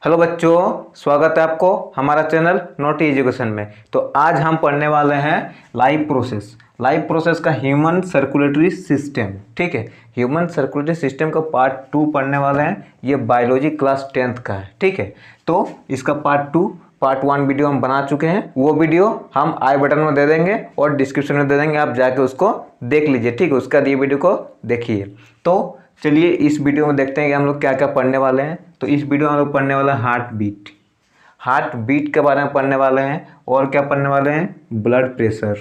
Hello बच्चों, स्वागत है आपको हमारा चैनल नोटी एजुकेशन में। तो आज हम पढ़ने वाले हैं लाइफ प्रोसेस का ह्यूमन सर्कुलेटरी सिस्टम। ठीक है, ह्यूमन सर्कुलेटरी सिस्टम का पार्ट 2 पढ़ने वाले हैं। ये बायोलॉजी क्लास 10th का है। ठीक है, तो इसका पार्ट 1 वीडियो हम बना चुके हैं। वो वीडियो हम आई बटन में दे देंगे और डिस्क्रिप्शन में दे देंगे, आप जाके उसको देख लीजिए। ठीक है, उसका दिए वीडियो को देखिए। तो चलिए इस वीडियो में देखते हैं कि हम लोग क्या क्या पढ़ने वाले हैं। तो इस वीडियो में हम लोग पढ़ने वाले हैं हार्ट बीट के बारे में पढ़ने वाले हैं। और क्या पढ़ने वाले हैं? Blood pressure.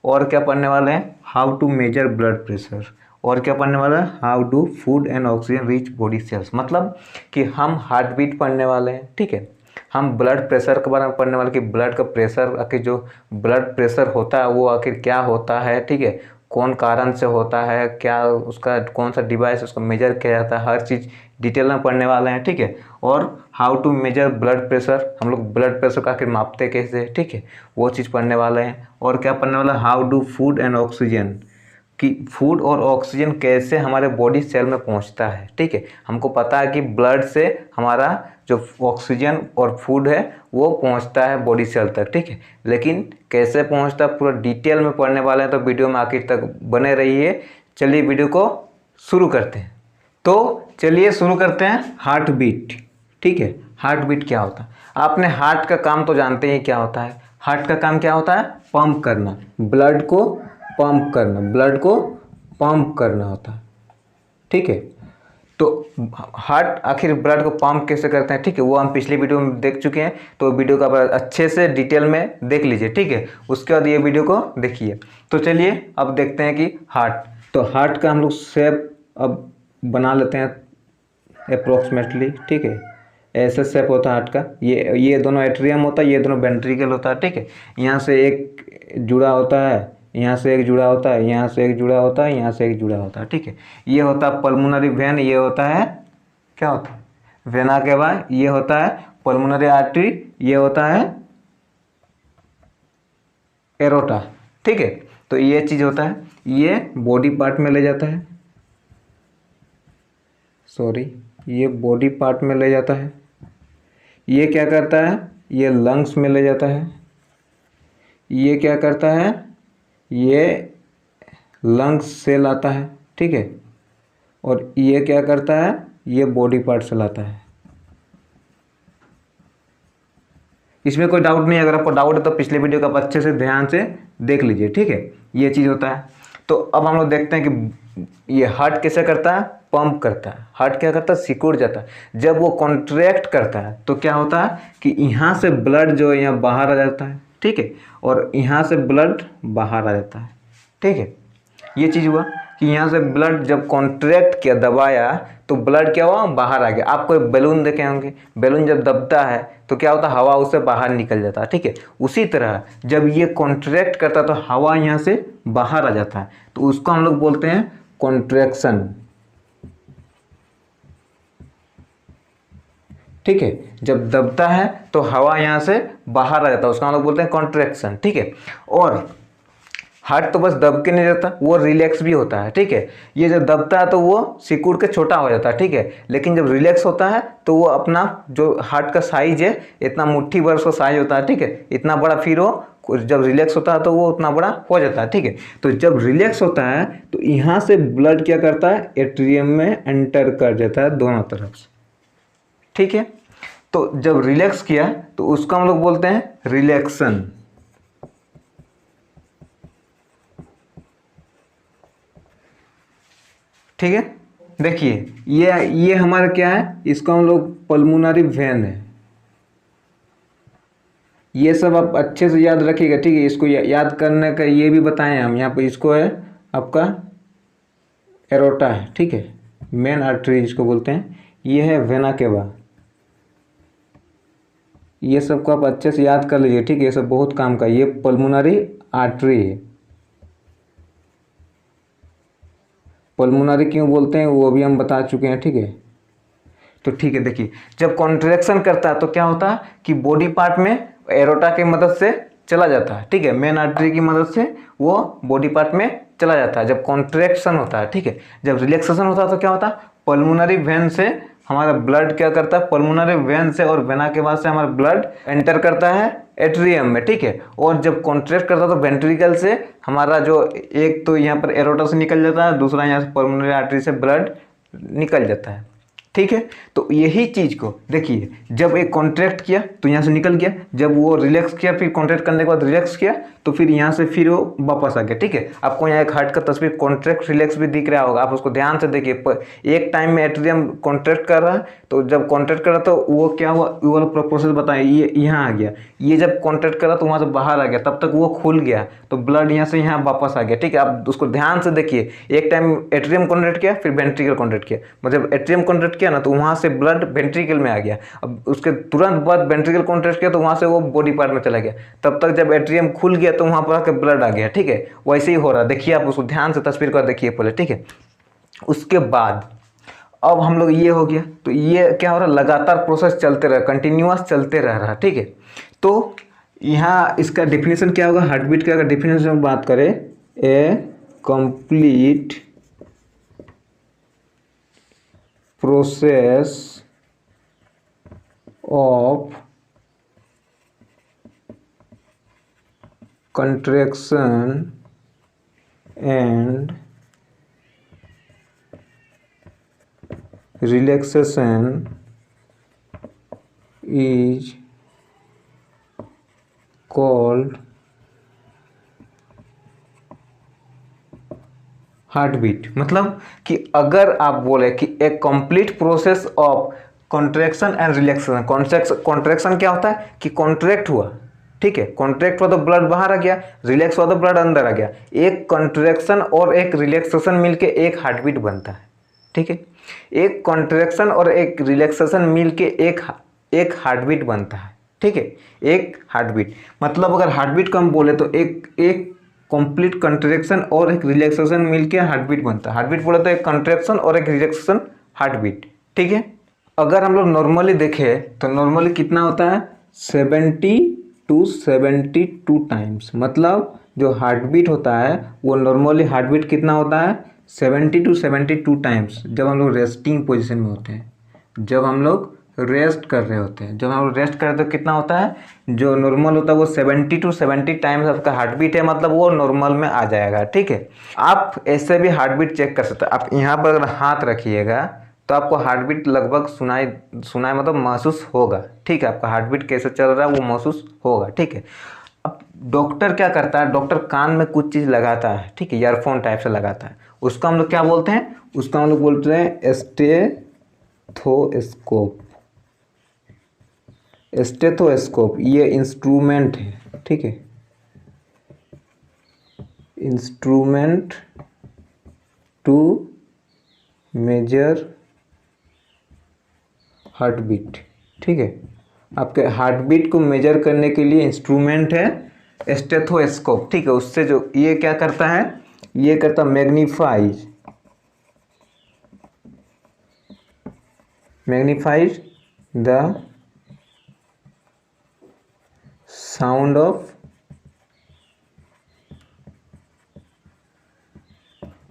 और क्या पढ़ने वाले हैं? How to measure blood pressure. और क्या पढ़ने वाला है? How do food and oxygen reach body cells. मतलब कि हम हार्ट बीट पढ़ने वाले हैं। ठीक है, हम ब्लड प्रेशर के बारे में पढ़ने वाले कि ब्लड का प्रेशर, आखिर जो ब्लड प्रेशर होता है वो आखिर क्या होता है। ठीक है, कौन कारण से होता है, क्या उसका कौन सा डिवाइस उसको मेजर किया जाता है, हर चीज़ डिटेल में पढ़ने वाले हैं। ठीक है, और how to measure blood pressure, हम लोग ब्लड प्रेशर का आखिर मापते कैसे। ठीक है, वो चीज़ पढ़ने वाले हैं। और क्या पढ़ने वाला है? How do food and oxygen, कि फूड और ऑक्सीजन कैसे हमारे बॉडी सेल में पहुंचता है। ठीक है, हमको पता है कि ब्लड से हमारा जो ऑक्सीजन और फूड है वो पहुंचता है बॉडी सेल तक। ठीक है, लेकिन कैसे पहुंचता है पूरा डिटेल में पढ़ने वाले हैं, तो वीडियो में आखिर तक बने रहिए। चलिए वीडियो को शुरू करते हैं। तो चलिए शुरू करते हैं हार्ट बीट। ठीक है, हार्ट बीट क्या होता है? आपने हार्ट का काम तो जानते हैं क्या होता है। हार्ट का काम क्या होता है? पंप करना, ब्लड को पंप करना होता है। ठीक है, तो हार्ट आखिर ब्लड को पंप कैसे करते हैं, ठीक है, वो हम पिछले वीडियो में देख चुके हैं। तो वीडियो का अच्छे से डिटेल में देख लीजिए। ठीक है, उसके बाद ये वीडियो को देखिए। तो चलिए अब देखते हैं कि हार्ट का हम लोग शेप अब बना लेते हैं अप्रोक्सीमेटली। ठीक है, ऐसे शेप होता है हार्ट का। ये दोनों एट्रियम होता है, ये दोनों वेंट्रिकल होता है। ठीक है, यहाँ से एक जुड़ा होता है, यहाँ से एक जुड़ा होता है, यहाँ से एक जुड़ा होता है, यहाँ से एक जुड़ा होता है। ठीक है, ये होता है पल्मोनरी वेन, ये होता है क्या होता है? वेना के बाद ये होता है पल्मोनरी आर्टरी, ये होता है एरोटा। ठीक है, तो ये चीज़ होता है, ये बॉडी पार्ट में ले जाता है, ये बॉडी पार्ट में ले जाता है। ये क्या करता है? ये लंग्स में ले जाता है। ये क्या करता है? ये लंग्स से लाता है। ठीक है, और ये क्या करता है? ये बॉडी पार्ट से लाता है। इसमें कोई डाउट नहीं है। अगर आपको डाउट है तो पिछले वीडियो को आप अच्छे से ध्यान से देख लीजिए। ठीक है, ये चीज़ होता है। तो अब हम लोग देखते हैं कि ये हार्ट कैसे करता है? पंप करता है। हार्ट क्या करता है? सिकुड़ जाता है। जब वो कॉन्ट्रैक्ट करता है तो क्या होता है कि यहाँ से ब्लड जो है यहाँ बाहर आ जाता है। ठीक है, और यहाँ से ब्लड बाहर आ जाता है। ठीक है, ये चीज़ हुआ कि यहाँ से ब्लड जब कॉन्ट्रैक्ट किया, दबाया, तो ब्लड क्या हुआ? बाहर आ गया। आप कोई बैलून देखे होंगे, बैलून जब दबता है तो क्या होता है? हवा उससे बाहर निकल जाता है। ठीक है, उसी तरह जब ये कॉन्ट्रैक्ट करता है तो हवा यहाँ से बाहर आ जाता है, तो उसको हम लोग बोलते हैं कॉन्ट्रैक्शन। ठीक है, जब दबता है तो हवा यहाँ से बाहर आ जाता है, उसका हम लोग बोलते हैं कॉन्ट्रैक्शन। ठीक है, और हार्ट तो बस दब के नहीं रहता, वो रिलैक्स भी होता है। ठीक है, ये जब दबता है तो वो सिकुड़ के छोटा हो जाता है। ठीक है, लेकिन जब रिलैक्स होता है तो वो अपना जो हार्ट का साइज है, इतना मुट्ठी भर उसका साइज होता है। ठीक है, इतना बड़ा, फिर वो जब रिलैक्स होता है तो वो उतना बड़ा हो जाता है। ठीक है, तो जब रिलैक्स होता है तो यहाँ से ब्लड क्या करता है? एट्रियम में एंटर कर जाता है दोनों तरफ से। ठीक है, तो जब रिलैक्स किया तो उसको हम लोग बोलते हैं रिलैक्शन। ठीक है, देखिए ये हमारा क्या है? इसको हम लोग पल्मोनरी वेन है। ये सब आप अच्छे से याद रखिएगा। ठीक है, इसको याद करने का ये भी बताएं हम यहाँ पे। इसको है आपका एरोटा है। ठीक है, मेन आर्टरी जिसको बोलते हैं, ये है वेना केवा। ये सबको आप अच्छे से याद कर लीजिए। ठीक है, ये सब बहुत काम का। ये पल्मोनरी आर्टरी है। पल्मोनरी क्यों बोलते हैं वो भी हम बता चुके हैं। ठीक है, तो ठीक है, देखिए जब कॉन्ट्रैक्शन करता है तो क्या होता है कि बॉडी पार्ट में एरोटा की मदद से चला जाता है। ठीक है, मेन आर्टरी की मदद से वो बॉडी पार्ट में चला जाता है जब कॉन्ट्रैक्शन होता है। ठीक है, जब रिलैक्सेशन होता है तो क्या होता है? पल्मोनरी वेन से हमारा ब्लड क्या करता है, पल्मोनरी वेन से और वेना के बाद से हमारा ब्लड एंटर करता है एट्रियम में, ठीक है। और जब कॉन्ट्रैक्ट करता है तो वेंट्रिकल से हमारा जो एक तो यहाँ पर एरोटा से निकल जाता है, दूसरा यहाँ से पल्मोनरी आर्टरी से ब्लड निकल जाता है, ठीक है। तो यही चीज़ को देखिए, जब एक कॉन्ट्रैक्ट किया तो यहाँ से निकल गया, जब वो रिलैक्स किया, फिर कॉन्ट्रैक्ट करने के बाद रिलैक्स किया तो फिर यहाँ से फिर वो वापस आ गया, ठीक है। आपको यहाँ एक हार्ट का तस्वीर कॉन्ट्रैक्ट रिलैक्स भी दिख रहा होगा, आप उसको ध्यान से देखिए। एक टाइम में एट्रियम कॉन्ट्रैक्ट कर रहा है, तो जब कॉन्ट्रैक्ट कर रहा तो वो क्या हुआ, वो वाला प्रोसेस बताएं, ये यहाँ आ गया, ये जब कॉन्ट्रैक्ट करा तो वहाँ से बाहर आ गया, तब तक वो खुल गया तो ब्लड यहाँ से यहाँ वापस आ गया, ठीक है। आप उसको ध्यान से देखिए, एक टाइम एट्रियम कॉन्ट्रैक्ट किया, फिर वेंट्रिकल कॉन्ट्रैक्ट किया, मतलब एट्रियम कॉन्ट्रैक्ट किया ना तो वहाँ से ब्लड वेंट्रिकल में आ गया, अब उसके तुरंत बाद वेंट्रिकल कॉन्ट्रैक्ट किया तो वहाँ से वो बॉडी पार्ट में चला गया, तब तक जब एट्रियम खुल गया तो वहाँ पर आकर ब्लड आ गया, ठीक है। वैसे ही हो रहा है, देखिए आप उसको ध्यान से तस्वीर को देखिए पहले, ठीक है। उसके बाद अब हम लोग ये हो गया, तो ये क्या हो रहा है, लगातार प्रोसेस चलते रहा, कंटिन्यूअस चलते रह रहा, ठीक है। तो यहाँ इसका डेफिनेशन क्या होगा, हार्ट बीट का अगर डेफिनेशन बात करें, a complete process of contraction and relaxation is called heart beat. मतलब कि अगर आप बोले कि एक complete process of contraction and relaxation, contraction क्या होता है कि कॉन्ट्रैक्ट हुआ, ठीक है, कॉन्ट्रैक्ट हुआ तो ब्लड बाहर आ गया, रिलैक्स हुआ तो ब्लड अंदर आ गया, एक कॉन्ट्रैक्शन और एक रिलैक्सेशन मिलके एक हार्ट बीट बनता है, ठीक है। एक कॉन्ट्रैक्शन और एक रिलैक्सेशन मिलके एक हार्ट बीट बनता है, ठीक है, एक हार्ट बीट। मतलब अगर हार्ट बीट को हम बोले तो एक कंप्लीट कंट्रैक्शन और एक रिलैक्सेशन मिलके हार्ट बीट बनता है। हार्ट बीट बोले तो एक कंट्रैक्शन और एक रिलैक्सेशन हार्ट बीट, ठीक है। अगर हम लोग नॉर्मली देखें तो नॉर्मली कितना होता है, 70 to 72 टाइम्स। मतलब जो हार्ट बीट होता है वो नॉर्मली हार्ट बीट कितना होता है, 70 to 72 टाइम्स, जब हम लोग रेस्टिंग पोजीशन में होते हैं, जब हम लोग रेस्ट कर रहे होते हैं। जब हम लोग रेस्ट कर रहे तो कितना होता है, जो नॉर्मल होता है वो 70 to 70 टाइम्स आपका हार्ट बीट है, मतलब वो नॉर्मल में आ जाएगा, ठीक है। आप ऐसे भी हार्ट बीट चेक कर सकते हैं। आप यहाँ पर अगर हाथ रखिएगा तो आपको हार्ट बीट लगभग सुनाई मतलब महसूस होगा, ठीक है। आपका हार्ट बीट कैसे चल रहा है वो महसूस होगा, ठीक है। अब डॉक्टर क्या करता है, डॉक्टर कान में कुछ चीज़ लगाता है, ठीक है, ईयरफोन टाइप से लगाता है, उसका हम लोग क्या बोलते हैं, उसका हम लोग बोलते हैं स्टेथोस्कोप। स्टेथोस्कोप ये इंस्ट्रूमेंट है, ठीक है, instrument to measure heartbeat, ठीक है। आपके हार्ट बीट को मेजर करने के लिए इंस्ट्रूमेंट है स्टेथोस्कोप, ठीक है। उससे जो ये क्या करता है, ये करता magnifies the sound of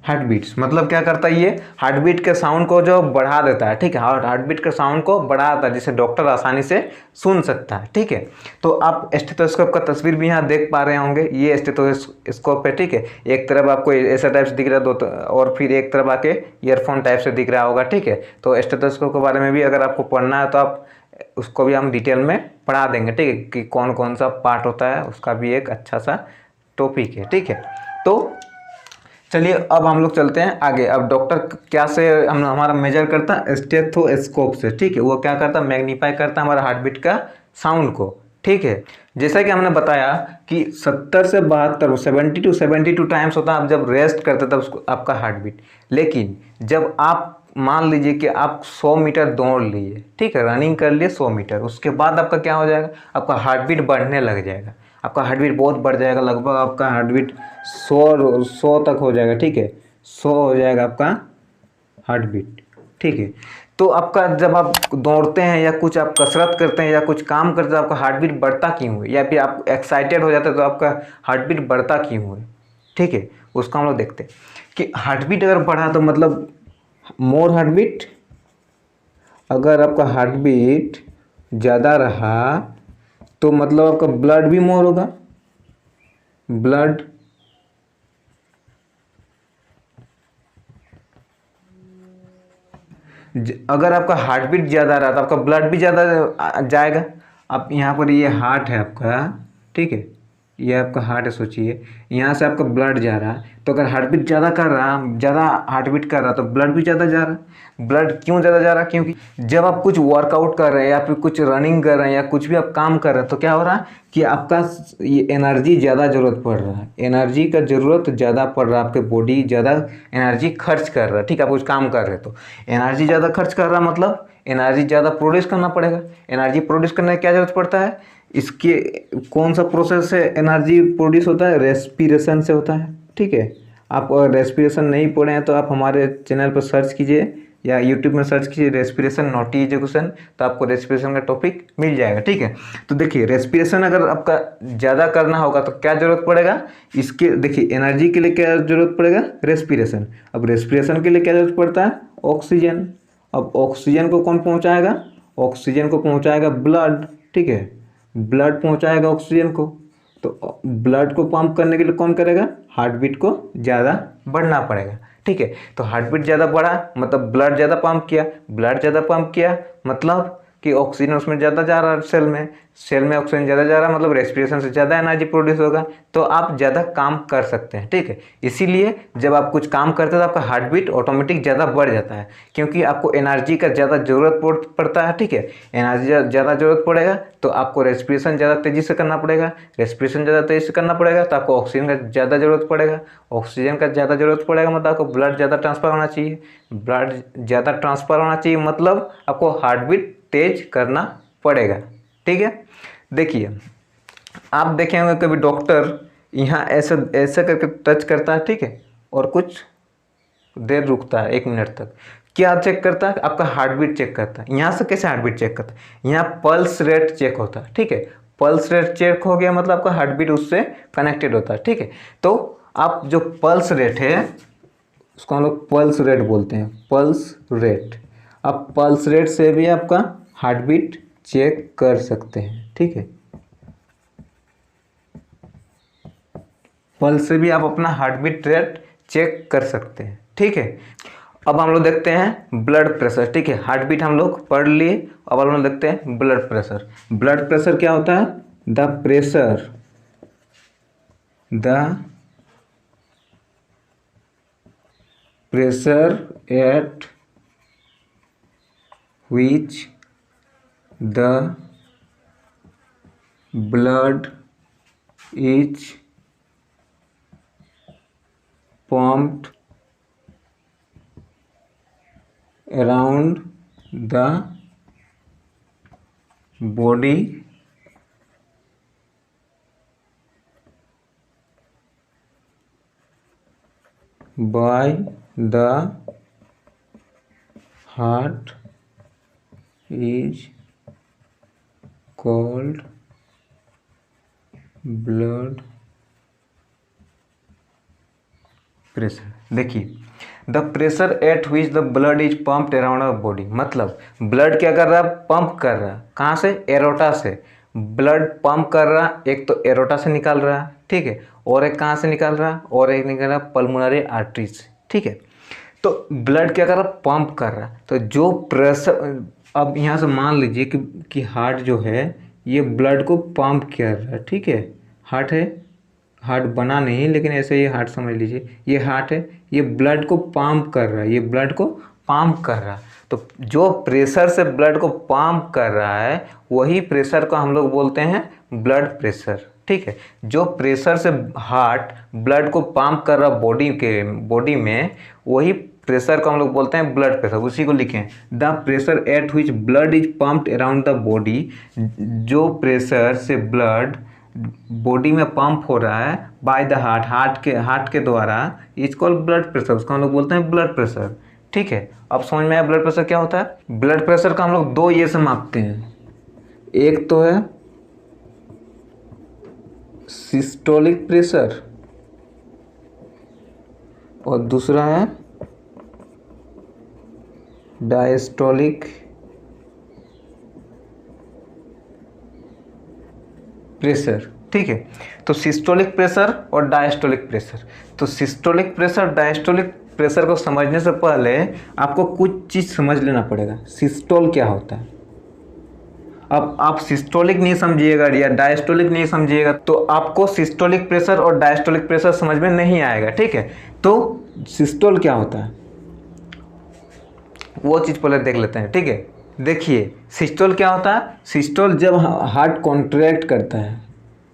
heartbeats. मतलब क्या करता है, ये हार्ट बीट के साउंड को जो बढ़ा देता है, ठीक है, हार्ट बीट के साउंड को बढ़ाता है जिसे डॉक्टर आसानी से सुन सकता है, ठीक है। तो आप स्टेथोस्कोप का तस्वीर भी यहाँ देख पा रहे होंगे, ये स्टेथोस्कोप है, ठीक है। एक तरफ आपको ऐसा टाइप से दिख रहा है और फिर एक तरफ आके ईयरफोन टाइप से दिख रहा होगा, ठीक है। तो स्टेथोस्कोप के बारे में भी अगर आपको पढ़ना है तो आप उसको भी हम डिटेल में पढ़ा देंगे, ठीक है, कि कौन कौन सा पार्ट होता है, उसका भी एक अच्छा सा टॉपिक है, ठीक है। तो चलिए अब हम लोग चलते हैं आगे। अब डॉक्टर क्या से हमारा मेजर करता है, स्टेथोस्कोप से, ठीक है। वो क्या करता है, मैग्नीफाई करता है हमारा हार्ट बीट का साउंड को, ठीक है। जैसा कि हमने बताया कि 70 से 72 70 to 72 टाइम्स होता है आप जब रेस्ट करते तब उसको आपका हार्ट बीट। लेकिन जब आप मान लीजिए कि आप 100 मीटर दौड़ लिए, ठीक है, रनिंग कर लिए 100 मीटर, उसके बाद आपका क्या हो जाएगा, आपका हार्ट बीट बढ़ने लग जाएगा, आपका हार्ट बीट बहुत बढ़ जाएगा, लगभग आपका हार्ट बीट 100 तक हो जाएगा, ठीक है, 100 हो जाएगा आपका हार्ट बीट, ठीक है। तो आपका जब आप दौड़ते हैं या कुछ आप कसरत करते हैं या कुछ काम करते हैं, आपका हार्ट बीट बढ़ता क्यों है, या फिर आप एक्साइटेड हो जाते हैं तो आपका हार्ट बीट बढ़ता क्यों है, ठीक है। उसका हम लोग देखते हैं कि हार्ट बीट अगर बढ़ा तो मतलब मोर हार्ट बीट अगर आपका हार्ट बीट ज़्यादा रहा तो मतलब आपका ब्लड भी मोर होगा। ब्लड अगर आपका हार्ट बीट ज़्यादा रहा तो आपका ब्लड भी ज़्यादा जाएगा। अब यहाँ पर ये हार्ट है आपका, ठीक है, ये आपका हार्ट है, सोचिए यहाँ से आपका ब्लड जा रहा है, तो अगर हार्ट बीट ज़्यादा कर रहा, ज़्यादा हार्ट बीट कर रहा तो ब्लड भी ज़्यादा जा रहा है। ब्लड क्यों ज़्यादा जा रहा है? क्योंकि जब आप कुछ वर्कआउट कर रहे हैं या फिर कुछ रनिंग कर रहे हैं या कुछ भी आप काम कर रहे हैं तो क्या हो रहा है कि आपका ये एनर्जी ज़्यादा ज़रूरत पड़ रहा है, एनर्जी का ज़रूरत ज़्यादा पड़ रहा है, आपके बॉडी ज़्यादा एनर्जी खर्च कर रहा है। ठीक है, आप कुछ काम कर रहे हैं तो एनर्जी ज़्यादा खर्च कर रहा मतलब एनर्जी ज़्यादा प्रोड्यूस करना पड़ेगा। एनर्जी प्रोड्यूस करने की क्या ज़रूरत पड़ता है? इसके कौन सा प्रोसेस से एनर्जी प्रोड्यूस होता है? रेस्पिरेशन से होता है। ठीक है, आप रेस्पिरेशन नहीं पढ़े हैं तो आप हमारे चैनल पर सर्च कीजिए या यूट्यूब में सर्च कीजिए रेस्पिरेशन नॉटी एजुकेशन, तो आपको रेस्पिरेशन का टॉपिक मिल जाएगा। ठीक है, तो देखिए रेस्पिरेशन अगर आपका ज़्यादा करना होगा तो क्या ज़रूरत पड़ेगा? इसके देखिए एनर्जी के लिए क्या ज़रूरत पड़ेगा? रेस्पिरेशन। अब रेस्पिरेशन के लिए क्या ज़रूरत पड़ता है? ऑक्सीजन। अब ऑक्सीजन को कौन पहुँचाएगा? ऑक्सीजन को पहुँचाएगा ब्लड। ठीक है, ब्लड पहुँचाएगा ऑक्सीजन को, तो ब्लड को पंप करने के लिए कौन करेगा? हार्ट बीट को ज़्यादा बढ़ना पड़ेगा। ठीक है, तो हार्ट बीट ज़्यादा बढ़ा मतलब ब्लड ज़्यादा पंप किया, ब्लड ज़्यादा पंप किया मतलब कि ऑक्सीजन उसमें ज़्यादा जा रहा है, सेल में ऑक्सीजन ज़्यादा जा रहा है मतलब रेस्पिरेशन से ज़्यादा एनर्जी प्रोड्यूस होगा, तो आप ज़्यादा काम कर सकते हैं। ठीक है, इसीलिए जब आप कुछ काम करते हैं तो आपका हार्ट बीट ऑटोमेटिक ज़्यादा बढ़ जाता है क्योंकि आपको एनर्जी का ज़्यादा ज़रूरत पड़ता है। ठीक है, एनर्जी ज़्यादा ज़रूरत पड़ेगा तो आपको रेस्पिरेशन ज़्यादा तेज़ी से करना पड़ेगा, रेस्पिरेशन ज़्यादा तेज़ी से करना पड़ेगा तो आपको ऑक्सीजन का ज़्यादा ज़रूरत पड़ेगा, ऑक्सीजन का ज़्यादा ज़रूरत पड़ेगा मतलब आपको ब्लड ज़्यादा ट्रांसफ़र होना चाहिए, ब्लड ज़्यादा ट्रांसफ़र होना चाहिए मतलब आपको हार्ट बीट तेज करना पड़ेगा। ठीक है, देखिए आप देखे होंगे कभी डॉक्टर यहाँ ऐसे ऐसे करके टच करता है, ठीक है, और कुछ देर रुकता है 1 मिनट तक, क्या चेक करता है? आपका हार्ट बीट चेक करता है। यहाँ से कैसे हार्ट बीट चेक करता है? यहाँ पल्स रेट चेक होता है। ठीक है, पल्स रेट चेक हो गया मतलब आपका हार्ट बीट उससे कनेक्टेड होता है। ठीक है, तो आप जो पल्स रेट है उसको हम लोग पल्स रेट बोलते हैं, पल्स रेट। आप पल्स रेट से भी आपका हार्ट बीट चेक कर सकते हैं। ठीक है, पल्स से भी आप अपना हार्ट बीट रेट चेक कर सकते हैं। ठीक है, अब हम लोग देखते हैं ब्लड प्रेशर। ठीक है, हार्ट बीट हम लोग पढ़ लिए, अब हम लोग देखते हैं ब्लड प्रेशर। ब्लड प्रेशर क्या होता है? The pressure eight which the blood is pumped around the body by the heart is called blood pressure. देखिए the pressure at which the blood is pumped around our body, मतलब blood क्या कर रहा है? Pump कर रहा है। कहाँ से? एरोटा से ब्लड पंप कर रहा है। एक तो एरोटा से निकाल रहा है, ठीक है, और एक कहाँ से निकाल रहा है? और एक निकाल रहा है पल्मोनरी आर्टरी से। ठीक है, तो ब्लड क्या कर रहा है? पंप कर रहा है। तो जो प्रेशर, अब यहाँ से मान लीजिए कि हार्ट जो है ये ब्लड को पंप कर रहा है। ठीक है, हार्ट है, हार्ट बना नहीं लेकिन ऐसे ये हार्ट समझ लीजिए, ये हार्ट है, ये ब्लड को पंप कर रहा है, ये ब्लड को पंप कर रहा है। तो जो प्रेशर से ब्लड को पंप कर रहा है वही प्रेशर को हम लोग बोलते हैं ब्लड प्रेशर। ठीक है, जो प्रेशर से हार्ट ब्लड को पंप कर रहा बॉडी में वही प्रेशर को हम लोग बोलते हैं ब्लड प्रेशर। उसी को लिखें, the pressure at which blood is pumped around the body, जो प्रेशर से ब्लड बॉडी में पंप हो रहा है बाय द हार्ट के द्वारा इज कॉल्ड ब्लड प्रेशर, उसको हम लोग बोलते हैं ब्लड प्रेशर। ठीक है, अब समझ में आया ब्लड प्रेशर क्या होता है? ब्लड प्रेशर का हम लोग दो ये से मापते हैं, एक तो है सिस्टोलिक प्रेशर और दूसरा है डायस्टोलिक प्रेशर, ठीक है। तो सिस्टोलिक प्रेशर और डायस्टोलिक प्रेशर, तो सिस्टोलिक प्रेशर डायस्टोलिक प्रेशर को समझने से पहले आपको कुछ चीज़ समझ लेना पड़ेगा। सिस्टोल क्या होता है। अब आप सिस्टोलिक नहीं समझिएगा या डायस्टोलिक नहीं समझिएगा तो आपको सिस्टोलिक प्रेशर और डायस्टोलिक प्रेशर समझ में नहीं आएगा, ठीक है। तो सिस्टोल क्या होता है वो चीज़ पहले देख लेते हैं, ठीक है। देखिए सिस्टोल क्या होता है। सिस्टोल जब हार्ट कॉन्ट्रैक्ट करता है,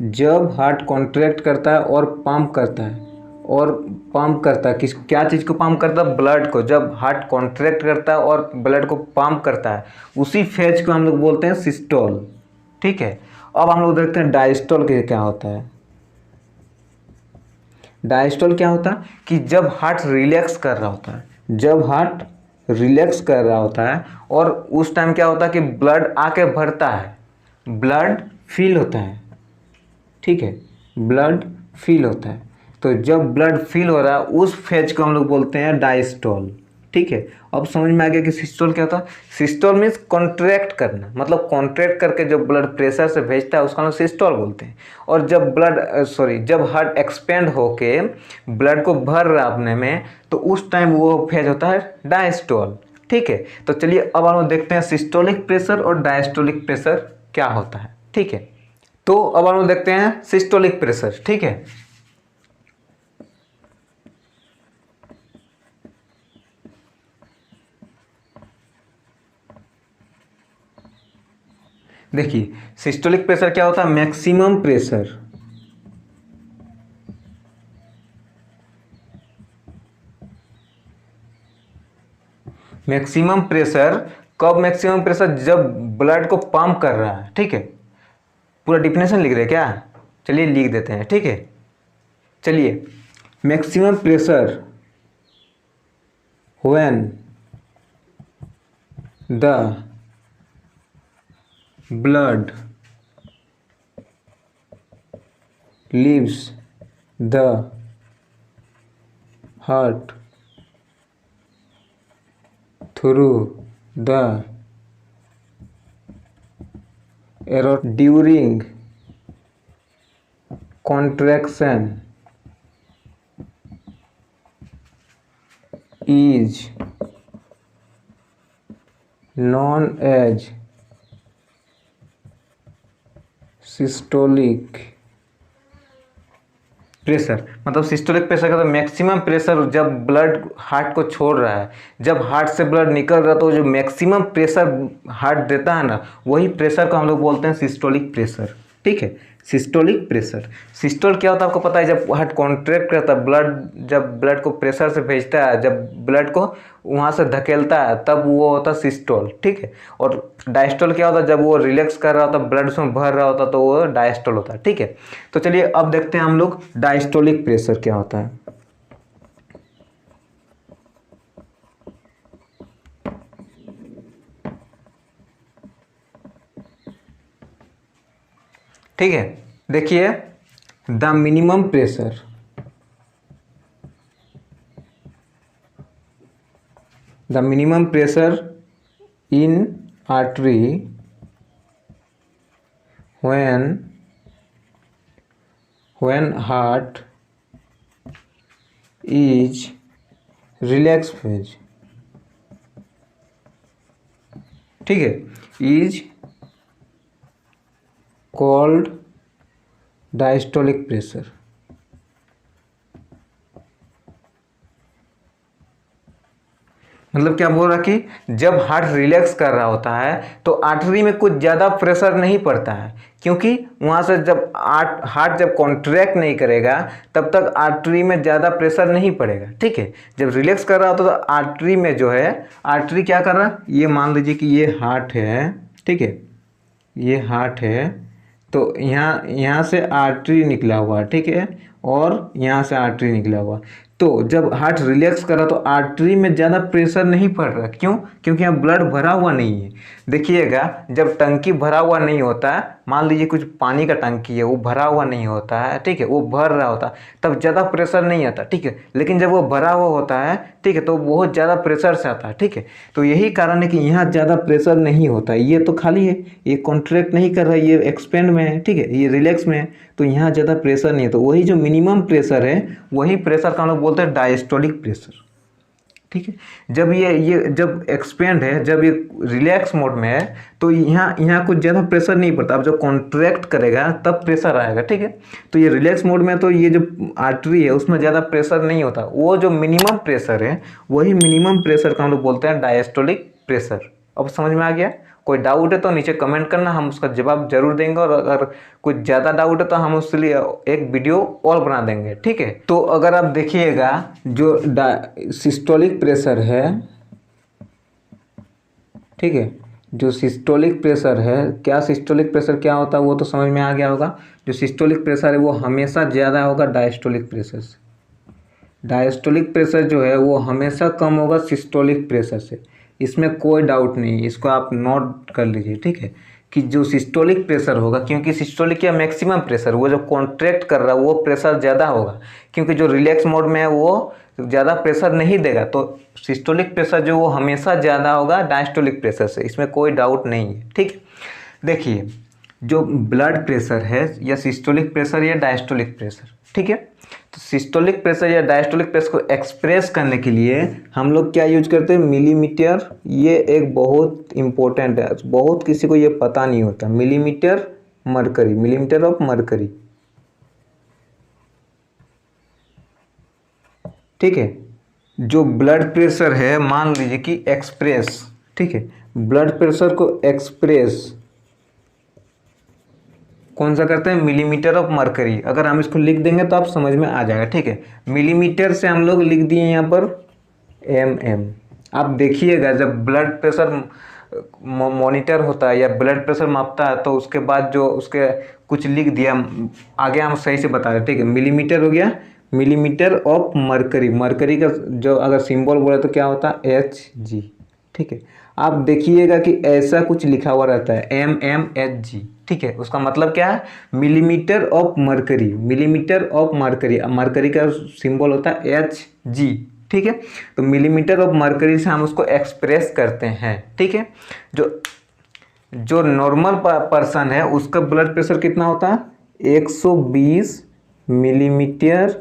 जब हार्ट कॉन्ट्रैक्ट करता है और पंप करता है, और पंप करता है किस क्या चीज़ को पंप करता है, ब्लड को। जब हार्ट कॉन्ट्रैक्ट करता है और ब्लड को पंप करता है, उसी फेज को हम लोग बोलते हैं सिस्टोल, ठीक है। अब हम लोग देखते हैं डायस्टोल के क्या होता है। डायस्टोल क्या होता है कि जब हार्ट रिलैक्स कर रहा होता है, जब हार्ट रिलैक्स कर रहा होता है और उस टाइम क्या होता है कि ब्लड आके भरता है, ब्लड फील होता है, ठीक है, ब्लड फील होता है। तो जब ब्लड फील हो रहा है उस फेज को हम लोग बोलते हैं डायस्टोल, ठीक है। अब समझ में आ गया कि सिस्टोल क्या होता है। सिस्टोल मीन्स कॉन्ट्रैक्ट करना, मतलब कॉन्ट्रैक्ट करके जो ब्लड प्रेशर से भेजता है उसका हम सिस्टोल बोलते हैं। और जब जब हार्ट एक्सपेंड होके ब्लड को भर रहा अपने में, तो उस टाइम वो फेज होता है डायस्टोल, ठीक है। तो चलिए अब हम देखते हैं सिस्टोलिक प्रेशर और डायस्टोलिक प्रेशर क्या होता है, ठीक है। तो अब हम देखते हैं सिस्टोलिक प्रेशर, ठीक है। देखिए सिस्टोलिक प्रेशर क्या होता है, मैक्सिमम प्रेशर, मैक्सिमम प्रेशर कब मैक्सिमम प्रेशर, जब ब्लड को पंप कर रहा है, ठीक है। पूरा डिफिनेशन लिख रहे क्या, चलिए लिख देते हैं, ठीक है। चलिए maximum pressure when the blood leaves the heart through the aorta during contraction is known as systolic pressure. मतलब सिस्टोलिक प्रेशर का तो मैक्सिमम प्रेशर जब ब्लड हार्ट को छोड़ रहा है, जब हार्ट से ब्लड निकल रहा है तो जो मैक्सिमम प्रेशर हार्ट देता है ना, वही प्रेशर को हम लोग बोलते हैं सिस्टोलिक प्रेशर, ठीक है। सिस्टोलिक प्रेशर, सिस्टोल क्या होता है आपको पता है, जब हार्ट कॉन्ट्रैक्ट करता है, ब्लड जब ब्लड को प्रेशर से भेजता है, जब ब्लड को वहाँ से धकेलता है, तब वो होता है सिस्टोल, ठीक है। और डायस्टोल क्या होता है, जब वो रिलैक्स कर रहा होता है, ब्लड उसमें भर रहा होता है, तो वो डायस्टोल होता है, ठीक है। तो चलिए अब देखते हैं हम लोग डायस्टोलिक प्रेशर क्या होता है। ठीक है, देखिए the minimum pressure, the minimum pressure in artery when heart is relax phase, ठीक है, इज कॉल्ड डायस्टोलिक प्रेशर। मतलब क्या बोल रहा कि जब हार्ट रिलैक्स कर रहा होता है तो आर्टरी में कुछ ज़्यादा प्रेशर नहीं पड़ता है, क्योंकि वहाँ से जब हार्ट जब कॉन्ट्रैक्ट नहीं करेगा तब तक आर्टरी में ज़्यादा प्रेशर नहीं पड़ेगा, ठीक है। जब रिलैक्स कर रहा होता है तो आर्टरी में जो है, आर्टरी क्या कर रहा है, ये मान लीजिए कि ये हार्ट है, ठीक है, ये हार्ट है, तो यहाँ से आर्टरी निकला हुआ है, ठीक है, और यहाँ से आर्टरी निकला हुआ। तो जब हार्ट रिलैक्स कर रहा तो आर्टरी में ज़्यादा प्रेशर नहीं पड़ रहा, क्यों, क्योंकि यहाँ ब्लड भरा हुआ नहीं है। देखिएगा जब टंकी भरा हुआ नहीं होता है, मान लीजिए कुछ पानी का टंकी है वो भरा हुआ नहीं होता है, ठीक है, वो भर रहा होता है तब ज़्यादा प्रेशर नहीं आता, ठीक है, लेकिन जब वो भरा हुआ होता है, ठीक है, तो बहुत ज़्यादा प्रेशर से आता है, ठीक है। तो यही कारण है कि यहाँ ज़्यादा प्रेशर नहीं होता है, ये तो खाली है, ये कॉन्ट्रैक्ट नहीं कर रहा है, ये एक्सपेंड में है, ठीक है, ये रिलैक्स में है, तो यहाँ ज़्यादा प्रेशर नहीं है। तो वही जो मिनिमम प्रेशर है वही प्रेशर का हम लोग बोलते हैं डायस्टोलिक प्रेशर, ठीक है। जब ये जब एक्सपेंड है, जब ये रिलैक्स मोड में है, तो यहाँ कुछ ज़्यादा प्रेशर नहीं पड़ता। अब जब कॉन्ट्रैक्ट करेगा तब प्रेशर आएगा, ठीक है। तो ये रिलैक्स मोड में तो ये जो आर्टरी है उसमें ज़्यादा प्रेशर नहीं होता, वो जो मिनिमम प्रेशर है वही मिनिमम प्रेशर का हम लोग बोलते हैं डायस्टोलिक प्रेशर। अब समझ में आ गया? कोई डाउट है तो नीचे कमेंट करना, हम उसका जवाब जरूर देंगे, और अगर कुछ ज़्यादा डाउट है तो हम उसके लिए एक वीडियो और बना देंगे, ठीक है। तो अगर आप देखिएगा जो सिस्टोलिक प्रेशर है, ठीक है, जो सिस्टोलिक प्रेशर है, क्या सिस्टोलिक प्रेशर क्या होता है वो तो समझ में आ गया होगा। जो सिस्टोलिक प्रेशर है वो हमेशा ज़्यादा होगा डायस्टोलिक प्रेशर से। डायस्टोलिक प्रेशर जो है वो हमेशा कम होगा सिस्टोलिक प्रेशर से, इसमें कोई डाउट नहीं, इसको आप नोट कर लीजिए, ठीक है, कि जो सिस्टोलिक प्रेशर होगा, क्योंकि सिस्टोलिक क्या मैक्सिमम प्रेशर, वो जो कॉन्ट्रैक्ट कर रहा है वो प्रेशर ज़्यादा होगा, क्योंकि जो रिलैक्स मोड में है वो ज़्यादा प्रेशर नहीं देगा, तो सिस्टोलिक प्रेशर जो वो हमेशा ज़्यादा होगा डायस्टोलिक प्रेशर से, इसमें कोई डाउट नहीं है, ठीक। देखिए जो ब्लड प्रेशर है या सिस्टोलिक प्रेशर या डायस्टोलिक प्रेशर, ठीक है, तो सिस्टोलिक प्रेशर या डायस्टोलिक प्रेशर को एक्सप्रेस करने के लिए हम लोग क्या यूज करते हैं, मिलीमीटर। ये एक बहुत इंपॉर्टेंट है, बहुत किसी को ये पता नहीं होता, millimetre mercury, millimetre of mercury, ठीक है। जो ब्लड प्रेशर है मान लीजिए कि एक्सप्रेस, ठीक है, ब्लड प्रेशर को एक्सप्रेस कौन सा करते हैं, मिलीमीटर ऑफ मरकरी। अगर हम इसको लिख देंगे तो आप समझ में आ जाएगा, ठीक है। मिलीमीटर से हम लोग लिख दिए यहाँ पर mm। आप देखिएगा जब ब्लड प्रेशर मॉनिटर होता है या ब्लड प्रेशर मापता है तो उसके बाद जो उसके कुछ लिख दिया, आगे हम सही से बता रहे, ठीक है। मिलीमीटर हो गया मिलीमीटर ऑफ मरकरी, मरकरी का जो अगर सिंबल बोले तो क्या होता है Hg, ठीक है। आप देखिएगा कि ऐसा कुछ लिखा हुआ रहता है mmHg, ठीक है, उसका मतलब क्या है, millimetre of mercury, millimetre of mercury, mercury का सिंबल होता है Hg, ठीक है। तो मिलीमीटर ऑफ मरकरी से हम उसको एक्सप्रेस करते हैं, ठीक है। जो नॉर्मल पर्सन है उसका ब्लड प्रेशर कितना होता है, 120 मिलीमीटर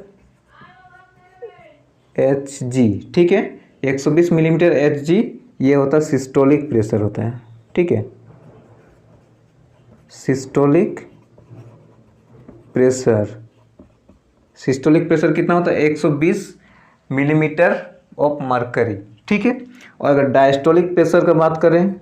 Hg, ठीक है, 120 मिलीमीटर Hg, ये होता है सिस्टोलिक प्रेशर होता है, ठीक है, सिस्टोलिक प्रेशर। सिस्टोलिक प्रेशर कितना होता है, 120 मिलीमीटर ऑफ मरकरी, ठीक है। और अगर डायस्टोलिक प्रेशर का बात करें,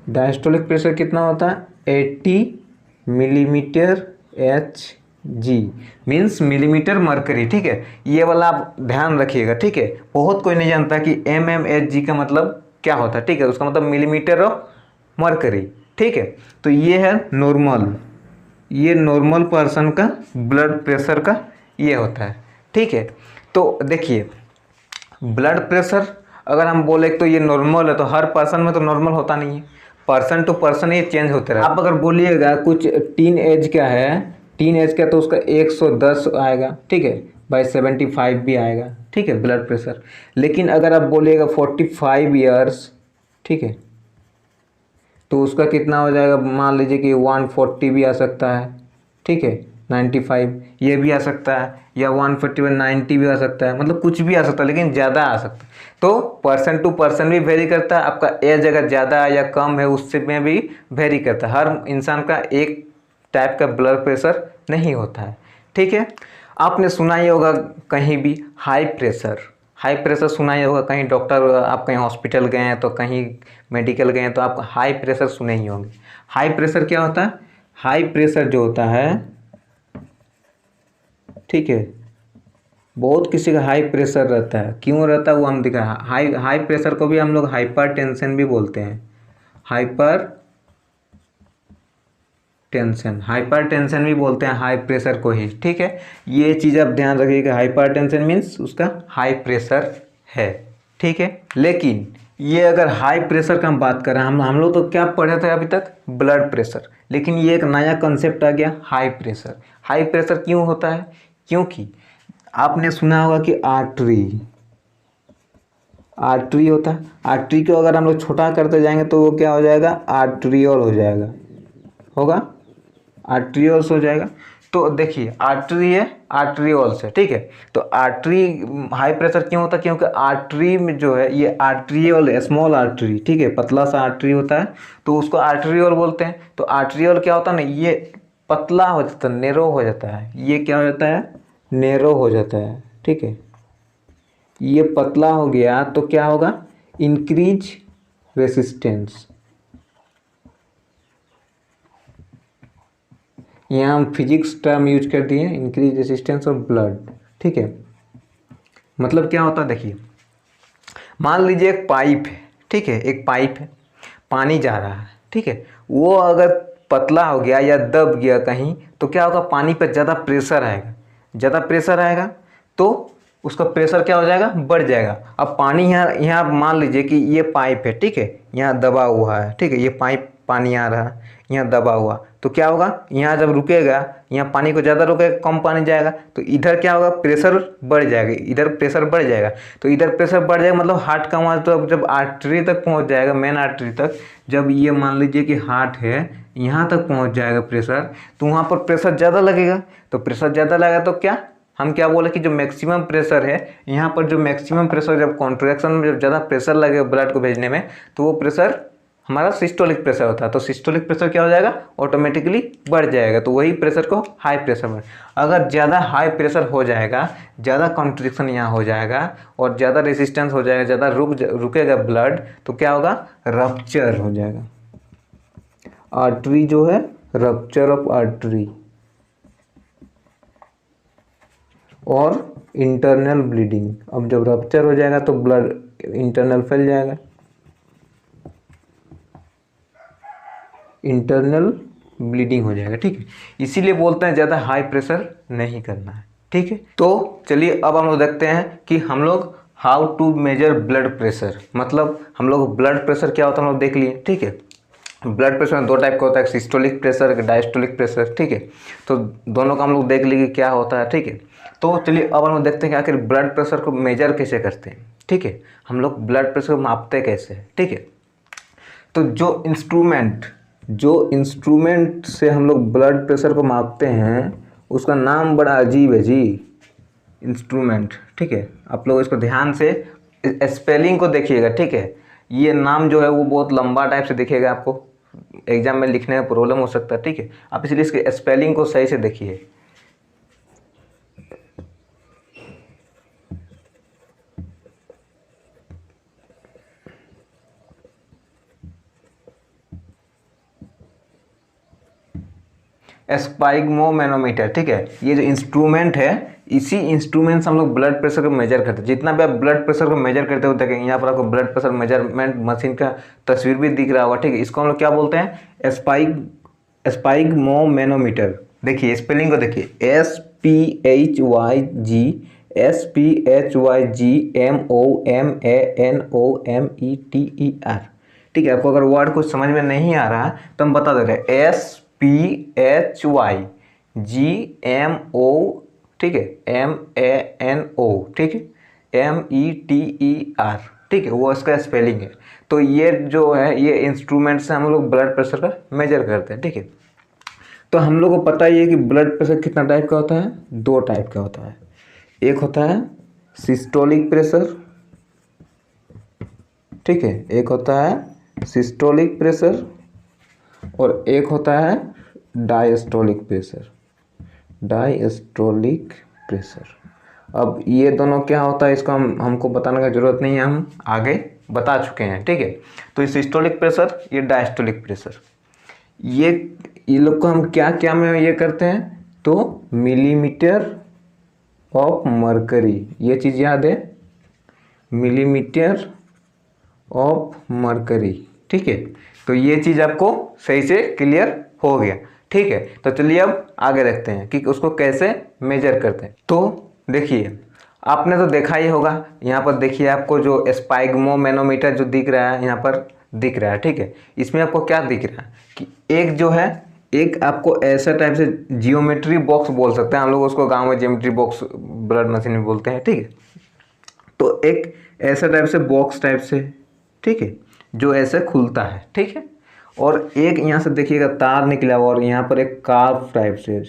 डायस्टोलिक प्रेशर कितना होता है, 80 millimetre Hg, means millimetre mercury, ठीक है। ये वाला आप ध्यान रखिएगा, ठीक है। बहुत कोई नहीं जानता कि mmHg का मतलब क्या होता है, ठीक है, उसका मतलब मिलीमीटर ऑफ मरकरी, ठीक है। तो ये है नॉर्मल, ये नॉर्मल पर्सन का ब्लड प्रेशर का ये होता है, ठीक है। तो देखिए ब्लड प्रेशर अगर हम बोले तो ये नॉर्मल है, तो हर पर्सन में तो नॉर्मल होता नहीं है, पर्सन टू पर्सन ये चेंज होते रहे। आप अगर बोलिएगा कुछ टीन एज का है, टीन एज का, तो उसका 110 आएगा, ठीक है, बाई 75 भी आएगा, ठीक है, ब्लड प्रेशर। लेकिन अगर आप बोलिएगा 45 ईयर्स, ठीक है, तो उसका कितना हो जाएगा, मान लीजिए कि 140 भी आ सकता है, ठीक है, 95 ये भी आ सकता है, या 140 90 भी आ सकता है, मतलब कुछ भी आ सकता है, लेकिन ज़्यादा आ सकता है। तो पर्सन टू पर्सन भी वेरी करता है, आपका एज अगर ज़्यादा या कम है उससे में भी वेरी करता है। हर इंसान का एक टाइप का ब्लड प्रेशर नहीं होता है, ठीक है। आपने सुना ही होगा कहीं भी हाई प्रेशर, हाई प्रेशर सुना ही होगा, कहीं डॉक्टर, आप कहीं हॉस्पिटल गए हैं तो कहीं मेडिकल गए हैं तो आप हाई प्रेशर सुने ही होंगे। हाई प्रेशर क्या होता है, हाई प्रेशर जो होता है, ठीक है, बहुत किसी का हाई प्रेशर रहता है, क्यों रहता है वो हम दिखा, हाई प्रेशर को भी हम लोग हाइपर टेंशन भी बोलते हैं, हाइपर टेंशन, हाइपर टेंशन भी बोलते हैं हाई प्रेशर को ही, ठीक है। ये चीज़ आप ध्यान रखिएगा, हाइपर टेंशन मीन्स उसका हाई प्रेशर है, ठीक है। लेकिन ये अगर हाई प्रेशर का हम बात करें, हम लोग तो क्या पढ़े थे अभी तक, ब्लड प्रेशर, लेकिन ये एक नया कंसेप्ट आ गया हाई प्रेशर। हाई प्रेशर क्यों होता है, क्योंकि आपने सुना होगा कि आर्टरी होता है। आर्टरी को अगर हम लोग छोटा करते जाएंगे तो वो क्या हो जाएगा, आर्ट्रियोल हो जाएगा, होगा आर्ट्रियोल्स हो जाएगा। तो देखिए आर्टरी है आर्ट्रियोल से, ठीक है। तो आर्टरी हाई प्रेशर क्यों होता है, क्योंकि आर्टरी में जो है ये आर्ट्रियोल है, स्मॉल आर्टरी, ठीक है, पतला सा आर्टरी होता है, तो उसको आर्ट्रियोल बोलते हैं। तो आर्ट्रियोल क्या होता है ना, ये पतला हो जाता है, नेरो हो जाता है, ये क्या हो जाता है, नेरो हो जाता है, ठीक है। ये पतला हो गया तो क्या होगा, इंक्रीज रेसिस्टेंस। यहाँ हम फिजिक्स टर्म यूज कर दिए, इंक्रीज रेसिस्टेंस ऑफ ब्लड, ठीक है। मतलब क्या होता है, देखिए मान लीजिए एक पाइप है, ठीक है, एक पाइप है, पानी जा रहा है, ठीक है। वो अगर पतला हो गया या दब गया कहीं तो क्या होगा, पानी पर ज़्यादा प्रेशर आएगा, ज़्यादा प्रेशर आएगा तो उसका प्रेशर क्या हो जाएगा, बढ़ जाएगा। अब पानी यहाँ यहाँ मान लीजिए कि ये पाइप है, ठीक है, यहाँ दबा हुआ है, ठीक है, ये पाइप पानी आ रहा है, यहाँ दबा हुआ, तो क्या होगा, यहाँ जब रुकेगा, यहाँ पानी को ज़्यादा रुकेगा, कम पानी जाएगा, तो इधर क्या होगा, प्रेशर बढ़ जाएगा, इधर प्रेशर बढ़ जाएगा। तो इधर प्रेशर बढ़ जाएगा मतलब हार्ट का वहाँ, तो जब आर्टरी तक पहुँच जाएगा, मेन आर्टरी तक, जब ये मान लीजिए कि हार्ट है, यहाँ तक पहुँच जाएगा प्रेशर, तो वहाँ पर प्रेशर ज़्यादा लगेगा। तो प्रेशर ज़्यादा लगेगा तो क्या, हम क्या बोले कि जो मैक्सिमम प्रेशर है, यहाँ पर जो मैक्सिमम प्रेशर, जब कॉन्ट्रैक्शन में जब ज़्यादा प्रेशर लगेगा ब्लड को भेजने में, तो वो प्रेशर हमारा सिस्टोलिक प्रेशर होता है। तो सिस्टोलिक प्रेशर क्या हो जाएगा, ऑटोमेटिकली बढ़ जाएगा, तो वही प्रेशर को हाई प्रेशर में। अगर ज़्यादा हाई प्रेशर हो जाएगा, ज़्यादा कॉन्ट्रैक्शन यहाँ हो जाएगा और ज़्यादा रेसिस्टेंस हो जाएगा, ज़्यादा रुकेगा ब्लड, तो क्या होगा, रप्चर हो जाएगा, आर्टरी जो है, रप्चर ऑफ आर्टरी और इंटरनल ब्लीडिंग। अब जब रप्चर हो जाएगा तो ब्लड इंटरनल फैल जाएगा, इंटरनल ब्लीडिंग हो जाएगा, ठीक है। इसीलिए बोलते हैं ज़्यादा हाई प्रेशर नहीं करना है, ठीक है। तो चलिए अब हम लोग देखते हैं कि हम लोग how to measure blood pressure, मतलब हम लोग ब्लड प्रेशर क्या होता है हम लोग देख लिए, ठीक है। ब्लड प्रेशर में दो टाइप का होता है, सिस्टोलिक प्रेशर, एक डायस्टोलिक प्रेशर, ठीक है। तो दोनों का हम लोग देख लिए क्या होता है, ठीक है। तो चलिए अब हम लोग देखते हैं कि आखिर ब्लड प्रेशर को मेजर कैसे करते हैं, ठीक है। हम लोग ब्लड प्रेशर को मापते कैसे हैं, ठीक है। तो जो इंस्ट्रूमेंट से हम लोग ब्लड प्रेशर को मापते हैं उसका नाम बड़ा अजीब है जी, इंस्ट्रूमेंट, ठीक है। आप लोग इसको ध्यान से स्पेलिंग को देखिएगा, ठीक है। ये नाम जो है वो बहुत लंबा टाइप से दिखेगा, आपको एग्जाम में लिखने में प्रॉब्लम हो सकता है, ठीक है। आप इसलिए इसके स्पेलिंग को सही से देखिए। स्पाइगमोमैनोमीटर, ठीक है। ये जो इंस्ट्रूमेंट है, इसी इंस्ट्रूमेंट से हम लोग ब्लड प्रेशर को मेजर करते हैं। जितना भी आप ब्लड प्रेशर को मेजर करते हो देखेंगे, यहाँ पर आपको ब्लड प्रेशर मेजरमेंट मशीन का तस्वीर भी दिख रहा होगा, ठीक है। इसको हम लोग क्या बोलते हैं, स्पाइगमोमैनोमीटर। देखिए स्पेलिंग को देखिए, SPHYGMOMANOMETER, ठीक है। आपको अगर वर्ड कुछ समझ में नहीं आ रहा तो हम बता दे रहे हैं, SPHYGMO, ठीक है, MANO, ठीक है, METER, ठीक है, वो इसका स्पेलिंग है। तो ये जो है, ये इंस्ट्रूमेंट से हम लोग ब्लड प्रेशर का मेजर करते हैं, ठीक है। तो हम लोग को पता ही है कि ब्लड प्रेशर कितना टाइप का होता है, दो टाइप का होता है। एक होता है सिस्टोलिक प्रेशर, ठीक है, एक होता है सिस्टोलिक प्रेशर और एक होता है डायस्टोलिक प्रेशर, डायस्टोलिक प्रेशर। अब ये दोनों क्या होता है इसको हमको बताने का ज़रूरत नहीं है, हम आगे बता चुके हैं, ठीक है। तो ये सिस्टोलिक प्रेशर, ये डायस्टोलिक प्रेशर, ये लोग को हम क्या क्या में ये करते हैं, तो मिलीमीटर ऑफ मरकरी, ये चीज़ याद है, मिलीमीटर ऑफ मरकरी, ठीक है। तो ये चीज़ आपको सही से क्लियर हो गया, ठीक है। तो चलिए अब आगे देखते हैं कि उसको कैसे मेजर करते हैं। तो देखिए, आपने तो देखा ही होगा, यहाँ पर देखिए आपको जो स्पाइगमोमैनोमीटर जो दिख रहा है यहाँ पर दिख रहा है, ठीक है। इसमें आपको क्या दिख रहा है कि एक जो है, एक आपको ऐसा टाइप से जियोमेट्री बॉक्स बोल सकते हैं हम लोग उसको, गांव में जियोमेट्री बॉक्स ब्लड मशीन में बोलते हैं, ठीक है। तो एक ऐसा टाइप से बॉक्स टाइप से, ठीक है, जो ऐसे खुलता है, ठीक है। और एक यहाँ से देखिएगा तार निकला हुआ और यहाँ पर एक कार्व टाइप से,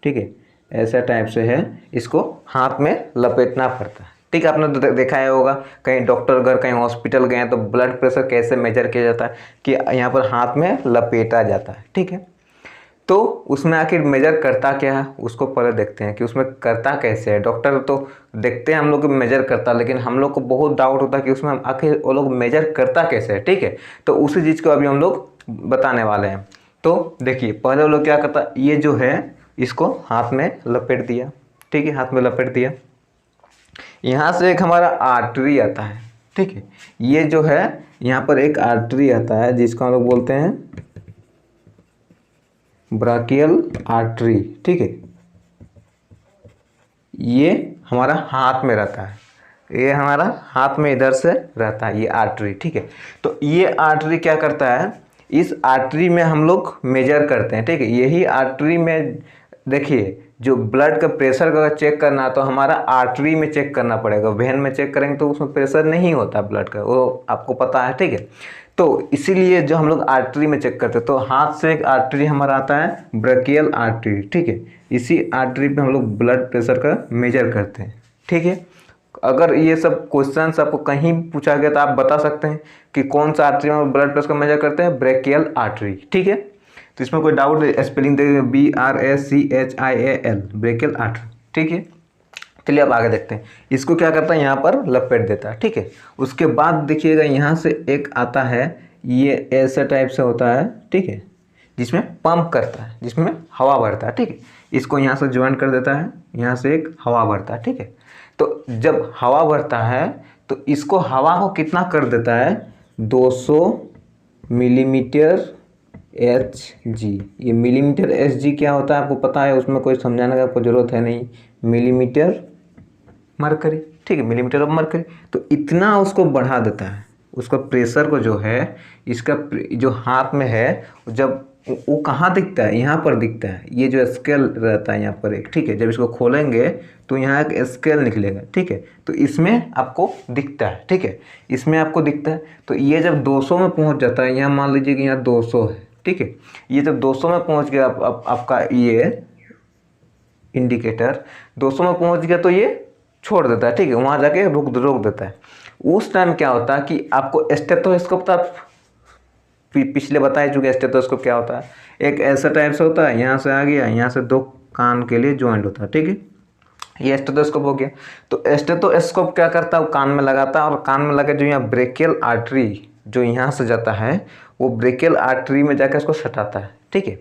ठीक है, ऐसा टाइप से है, इसको हाथ में लपेटना पड़ता है, ठीक है। आपने तो देखा ही होगा कहीं डॉक्टर घर, कहीं हॉस्पिटल गए तो ब्लड प्रेशर कैसे मेजर किया जाता है कि यहाँ पर हाथ में लपेटा जाता है, ठीक है। तो उसमें आखिर मेजर करता क्या है उसको पहले देखते हैं कि उसमें करता कैसे है। डॉक्टर तो देखते हैं हम लोग को मेजर करता, लेकिन हम लोग को बहुत डाउट होता है कि उसमें आखिर वो लोग मेजर करता कैसे है, ठीक है। तो उसी चीज़ को अभी हम लोग बताने वाले हैं। तो देखिए, पहले वो लोग क्या करता, ये जो है इसको हाथ में लपेट दिया, ठीक है, हाथ में लपेट दिया। यहाँ से एक हमारा आर्टरी आता है, ठीक है। ये जो है यहाँ पर एक आर्टरी आता है जिसको हम लोग बोलते हैं ब्राकियल आर्टरी, ठीक है। ये हमारा हाथ में रहता है, ये हमारा हाथ में इधर से रहता है ये आर्टरी, ठीक है। तो ये आर्टरी क्या करता है, इस आर्टरी में हम लोग मेजर करते हैं, ठीक है। यही आर्टरी में देखिए, जो ब्लड का प्रेशर का चेक करना है तो हमारा आर्टरी में चेक करना पड़ेगा, वेन में चेक करेंगे तो उसमें प्रेशर नहीं होता ब्लड का, वो आपको पता है, ठीक है। तो इसीलिए जो हम लोग आर्टरी में चेक करते हैं, तो हाथ से एक आर्टरी हमारा आता है ब्रेकियल आर्टरी, ठीक है। इसी आर्टरी पे हम लोग ब्लड प्रेशर का मेजर करते हैं, ठीक है। अगर ये सब क्वेश्चंस आपको कहीं पूछा गया तो आप बता सकते हैं कि कौन सा आर्टरी में ब्लड प्रेशर का मेजर करते हैं, ब्रेकियल आर्टरी, ठीक है। तो इसमें कोई डाउट, स्पेलिंग देखिए BRACHIAL, ब्रेकियल आर्टरी, ठीक है। चलिए अब आगे देखते हैं, इसको क्या करता है यहाँ पर लपेट देता है, ठीक है। उसके बाद देखिएगा यहाँ से एक आता है, ये ऐसा टाइप से होता है, ठीक है, जिसमें पंप करता है, जिसमें हवा भरता है, ठीक है। इसको यहाँ से ज्वाइन कर देता है, यहाँ से एक हवा भरता है, ठीक है। तो जब हवा भरता है तो इसको हवा को कितना कर देता है, 200 मिलीमीटर Hg। ये मिलीमीटर Hg क्या होता है आपको पता है, उसमें कोई समझाने का आपको जरूरत है नहीं, मिलीमीटर मरकरी, ठीक है, मिलीमीटर ऑफ मरकरी। तो इतना उसको बढ़ा देता है, उसका प्रेशर को जो है, इसका जो हाथ में है, जब वो कहाँ दिखता है, यहाँ पर दिखता है, ये जो स्केल रहता है यहाँ पर एक, ठीक है। जब इसको खोलेंगे तो यहाँ एक स्केल निकलेगा, ठीक है। तो इसमें आपको दिखता है, ठीक है, इसमें आपको दिखता है। तो ये जब 200 में पहुँच जाता है, यहाँ मान लीजिए कि यहाँ 200 है, ठीक है। ये जब 200 में पहुँच गया आपका ये इंडिकेटर 200 में पहुँच गया तो ये छोड़ देता है, ठीक है, वहाँ जाके रोक देता है। उस टाइम क्या होता है कि आपको स्टेथोस्कोप, तो आप पिछले बता चुके स्टेथोस्कोप क्या होता है, एक ऐसा टाइप से होता है, यहाँ से आ गया, यहाँ से 2 कान के लिए ज्वाइंट होता है, ठीक है। ये स्टेथोस्कोप हो गया। तो स्टेथोस्कोप क्या करता है, वो कान में लगाता है, और कान में लगा जो यहाँ ब्रेकियल आर्टरी जो यहाँ से जाता है, वो ब्रेकियल आर्टरी में जाकर उसको सटाता है, ठीक है।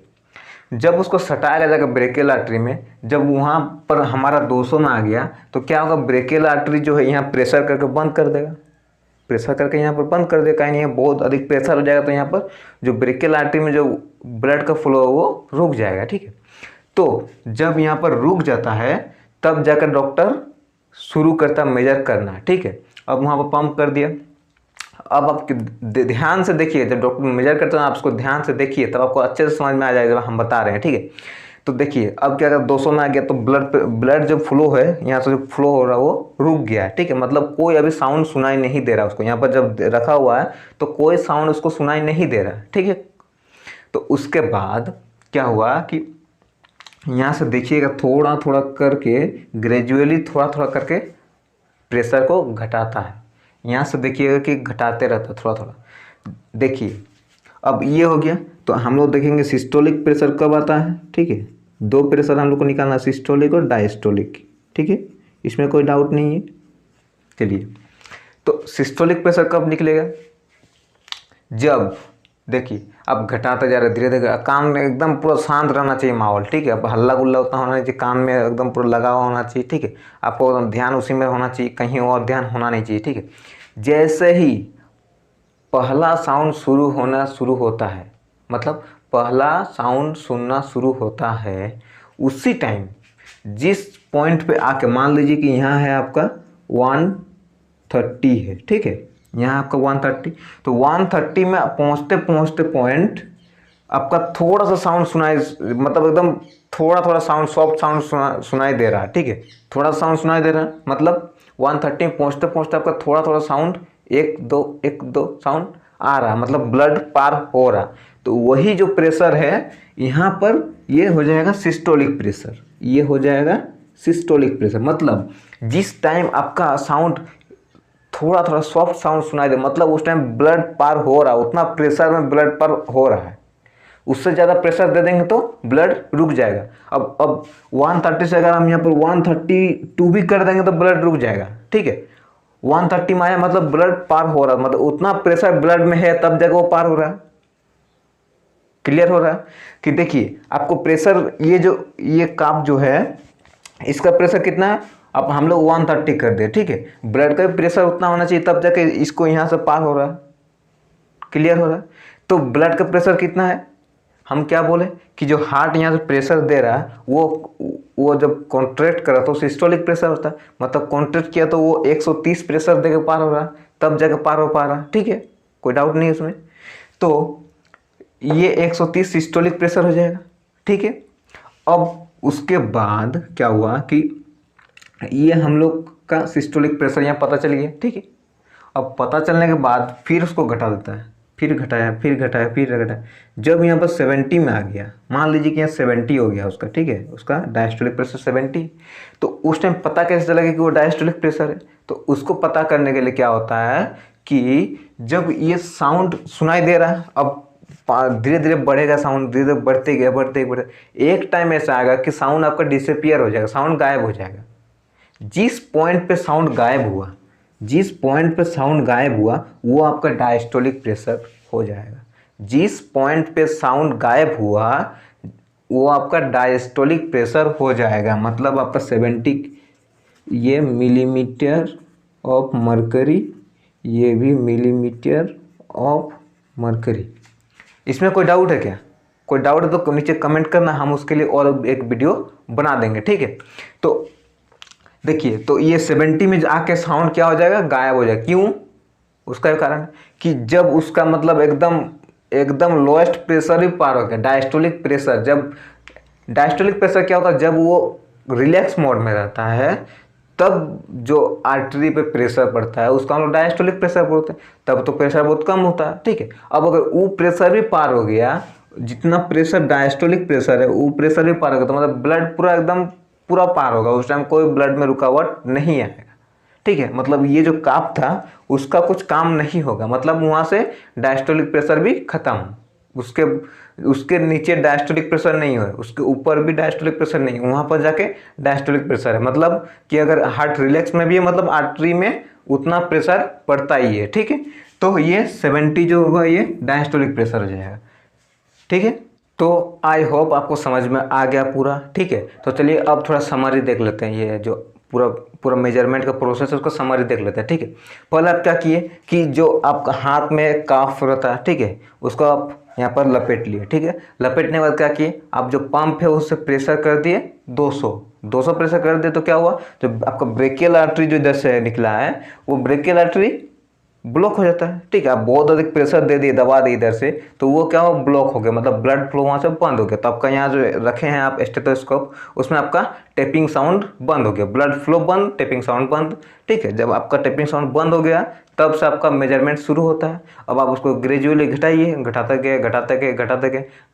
जब उसको सटाया जाएगा ब्रेकियल आर्टरी में, जब वहाँ पर हमारा 200 में आ गया तो क्या होगा, ब्रेकियल आर्टरी जो है यहाँ प्रेशर करके बंद कर देगा, प्रेशर करके यहाँ पर बंद कर देगा, कहीं नहीं, बहुत अधिक प्रेशर हो जाएगा तो यहाँ पर जो ब्रेकियल आर्टरी में जो ब्लड का फ्लो है वो रुक जाएगा, ठीक है। तो जब यहाँ पर रुक जाता है तब जाकर डॉक्टर शुरू करता मेजर करना, ठीक है। अब वहाँ पर पंप कर दिया। अब आप ध्यान से देखिए, जब डॉक्टर मेजर करते हैं आप उसको ध्यान से देखिए, तब आपको अच्छे से समझ में आ जाएगा जब हम बता रहे हैं, ठीक है। तो देखिए अब क्या, अगर 200 में आ गया तो ब्लड जो फ्लो है यहाँ से जो फ्लो हो रहा है वो रुक गया है, ठीक है। मतलब कोई अभी साउंड सुनाई नहीं दे रहा उसको, यहाँ पर जब रखा हुआ है तो कोई साउंड उसको सुनाई नहीं दे रहा है, ठीक है। तो उसके बाद क्या हुआ कि यहाँ से देखिएगा थोड़ा थोड़ा करके, ग्रेजुअली थोड़ा थोड़ा करके प्रेशर को घटाता है। यहाँ से देखिएगा कि घटाते रहता है थोड़ा थोड़ा। देखिए अब ये हो गया, तो हम लोग देखेंगे सिस्टोलिक प्रेशर कब आता है, ठीक है। 2 प्रेशर हम लोग को निकालना, सिस्टोलिक और डायस्टोलिक, ठीक है, इसमें कोई डाउट नहीं है। चलिए, तो सिस्टोलिक प्रेशर कब निकलेगा, जब देखिए अब घटाता जा रहा है धीरे धीरे, कान में एकदम पूरा शांत रहना चाहिए माहौल, ठीक है। अब हल्ला गुल्ला उतना होना चाहिए, कान में एकदम पूरा लगा हुआ होना चाहिए, ठीक है। आपको एकदम ध्यान उसी में होना चाहिए, कहीं और ध्यान होना नहीं चाहिए, ठीक है। जैसे ही पहला साउंड शुरू होता है, मतलब पहला साउंड सुनना शुरू होता है, उसी टाइम जिस पॉइंट पे आके, मान लीजिए कि यहाँ है आपका 130 है, ठीक है, यहाँ आपका 130, तो 130 में पहुँचते पहुँचते पॉइंट आपका थोड़ा सा साउंड सुनाई, मतलब एकदम थोड़ा थोड़ा साउंड, सॉफ्ट साउंड सुनाई दे रहा है, ठीक है, थोड़ा सा साउंड सुनाई दे रहा है, मतलब 130 में पहुँचते पहुँचते आपका थोड़ा थोड़ा साउंड, एक दो साउंड आ रहा है, मतलब ब्लड पार हो रहा। तो वही जो प्रेशर है यहाँ पर, ये हो जाएगा सिस्टोलिक प्रेशर, ये हो जाएगा सिस्टोलिक प्रेशर। मतलब जिस टाइम आपका साउंड थोड़ा थोड़ा सॉफ्ट साउंड सुनाई दे, मतलब उस टाइम ब्लड पार हो रहा है, उतना प्रेशर में ब्लड पार हो रहा है। उससे ज़्यादा प्रेशर दे देंगे तो ब्लड रुक जाएगा। अब 130 से अगर हम यहाँ पर 132 भी कर देंगे तो ब्लड रुक जाएगा, ठीक है। 130 में आया मतलब ब्लड पार हो रहा है, मतलब उतना प्रेशर ब्लड में है तब जाकर वो पार हो रहा है। क्लियर हो रहा है कि देखिए आपको प्रेशर, ये काप जो है इसका प्रेशर कितना है, अब हम लोग 130 कर दिए, ठीक है। ब्लड का प्रेशर उतना होना चाहिए तब जाके इसको यहाँ से पार हो रहा है। क्लियर हो रहा है। तो ब्लड का प्रेशर कितना है, हम क्या बोले कि जो हार्ट यहाँ से प्रेशर दे रहा है वो जब कॉन्ट्रैक्ट करा तो सिस्टोलिक प्रेशर होता है, मतलब कॉन्ट्रैक्ट किया तो वो 130 प्रेशर देकर पार हो रहा है, तब जाकर पार हो पा रहा है, ठीक है, कोई डाउट नहीं है उसमें। तो ये 130 सिस्टोलिक प्रेशर हो जाएगा, ठीक है। अब उसके बाद क्या हुआ कि ये हम लोग का सिस्टोलिक प्रेशर यहाँ पता चल गया, ठीक है। अब पता चलने के बाद फिर उसको घटा देता है, फिर घटाया, फिर घटाया, फिर घटाया। जब यहाँ पर 70 में आ गया, मान लीजिए कि यहाँ 70 हो गया उसका, ठीक है, उसका डायस्टोलिक प्रेशर 70, तो उस टाइम पता कैसे चलेगा कि वो डायस्टोलिक प्रेशर है। तो उसको पता करने के लिए क्या होता है कि जब ये साउंड सुनाई दे रहा है, अब धीरे धीरे बढ़ेगा साउंड, धीरे धीरे बढ़ते एक टाइम ऐसा आएगा कि साउंड आपका डिसअपियर हो जाएगा, साउंड गायब हो जाएगा। जिस पॉइंट पे साउंड गायब हुआ, जिस पॉइंट पे साउंड गायब हुआ वो आपका डायस्टोलिक प्रेशर हो जाएगा। जिस पॉइंट पे साउंड गायब हुआ वो आपका डायस्टोलिक प्रेशर हो जाएगा, मतलब आपका 70, ये मिलीमीटर ऑफ मरकरी, ये भी मिलीमीटर ऑफ मरकरी। इसमें कोई डाउट है क्या? कोई डाउट है तो नीचे कमेंट करना, हम उसके लिए और एक वीडियो बना देंगे, ठीक है। तो देखिए, तो ये 70 में आके साउंड क्या हो जाएगा, गायब हो जाएगा। क्यों? उसका कारण कि जब उसका मतलब एकदम लोएस्ट प्रेशर ही पार हो गया, डायस्टोलिक प्रेशर। जब डायस्टोलिक प्रेशर क्या होता है, जब वो रिलैक्स मोड में रहता है तब जो आर्टरी पे प्रेशर पड़ता है उसका हम लोग डायस्टोलिक प्रेशर बोलते हैं, तब तो प्रेशर बहुत कम होता है, ठीक है। अब अगर वो प्रेशर भी पार हो गया, जितना प्रेशर डायस्टोलिक प्रेशर है वो प्रेशर भी पार हो गया, तो मतलब ब्लड पूरा एकदम पूरा पार होगा, उस टाइम कोई ब्लड में रुकावट नहीं आएगा, ठीक है। मतलब ये जो काप था उसका कुछ काम नहीं होगा, मतलब वहाँ से डायस्टोलिक प्रेशर भी खत्म, उसके नीचे डायस्टोलिक प्रेशर नहीं है, उसके ऊपर भी डायस्टोलिक प्रेशर नहीं है, वहाँ पर जाके डायस्टोलिक प्रेशर है। मतलब कि अगर हार्ट रिलैक्स में भी है, मतलब आर्टरी में उतना प्रेशर पड़ता ही है, ठीक है। तो ये 70 जो होगा ये डायस्टोलिक प्रेशर हो जाएगा, ठीक है। तो आई होप आपको समझ में आ गया पूरा, ठीक है। तो चलिए अब थोड़ा समरी देख लेते हैं, ये जो पूरा मेजरमेंट का प्रोसेस है उसका समरी देख लेते हैं, ठीक है। पहले आप क्या किए कि जो आपका हाथ में काफ रहता है, ठीक है, उसको आप यहाँ पर लपेट लिए, ठीक है। लपेटने के बाद क्या किए, आप जो पंप है उससे प्रेशर कर दिए 200 प्रेशर कर दिए, तो क्या हुआ, जो आपका ब्रेकियल आर्टरी जो इधर से निकला है वो ब्रेकियल आर्टरी ब्लॉक हो जाता है, ठीक है। आप बहुत अधिक प्रेशर दे दिए, दबा दिए इधर से, तो वो क्या हो, ब्लॉक हो गया, मतलब ब्लड फ्लो वहाँ से बंद हो गया। तो आपका यहाँ जो रखे हैं आप स्टेथोस्कोप, उसमें आपका टेपिंग साउंड बंद हो गया, ब्लड फ्लो बंद, टेपिंग साउंड बंद, ठीक है। जब आपका टेपिंग साउंड बंद हो गया तब से आपका मेजरमेंट शुरू होता है। अब आप उसको ग्रेजुअली घटाइए,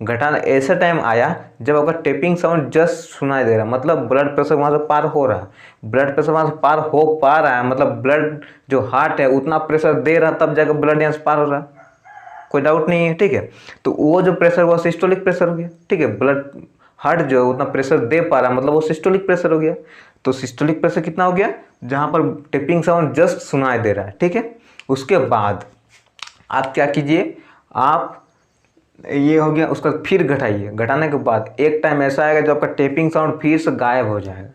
घटाना ऐसा टाइम आया जब आपका टेपिंग साउंड जस्ट सुनाई दे रहा, मतलब ब्लड प्रेशर वहाँ से पार हो रहा, ब्लड प्रेशर वहाँ से पार हो पा रहा है, मतलब ब्लड जो हार्ट है उतना प्रेशर दे रहा तब जाकर ब्लड यहाँ से पार हो रहा, कोई डाउट नहीं है, ठीक है। तो वो जो प्रेशर वो सिस्टोलिक प्रेशर हो गया, ठीक है। ब्लड हार्ट जो उतना प्रेशर दे पा रहा मतलब वो सिस्टोलिक प्रेशर हो गया। तो सिस्टोलिक प्रेशर कितना हो गया, जहाँ पर टेपिंग साउंड जस्ट सुनाई दे रहा है, ठीक है। उसके बाद आप क्या कीजिए, आप ये हो गया, उसका फिर घटाइए, घटाने के बाद एक टाइम ऐसा आएगा जब आपका टेपिंग साउंड फिर से गायब हो जाएगा।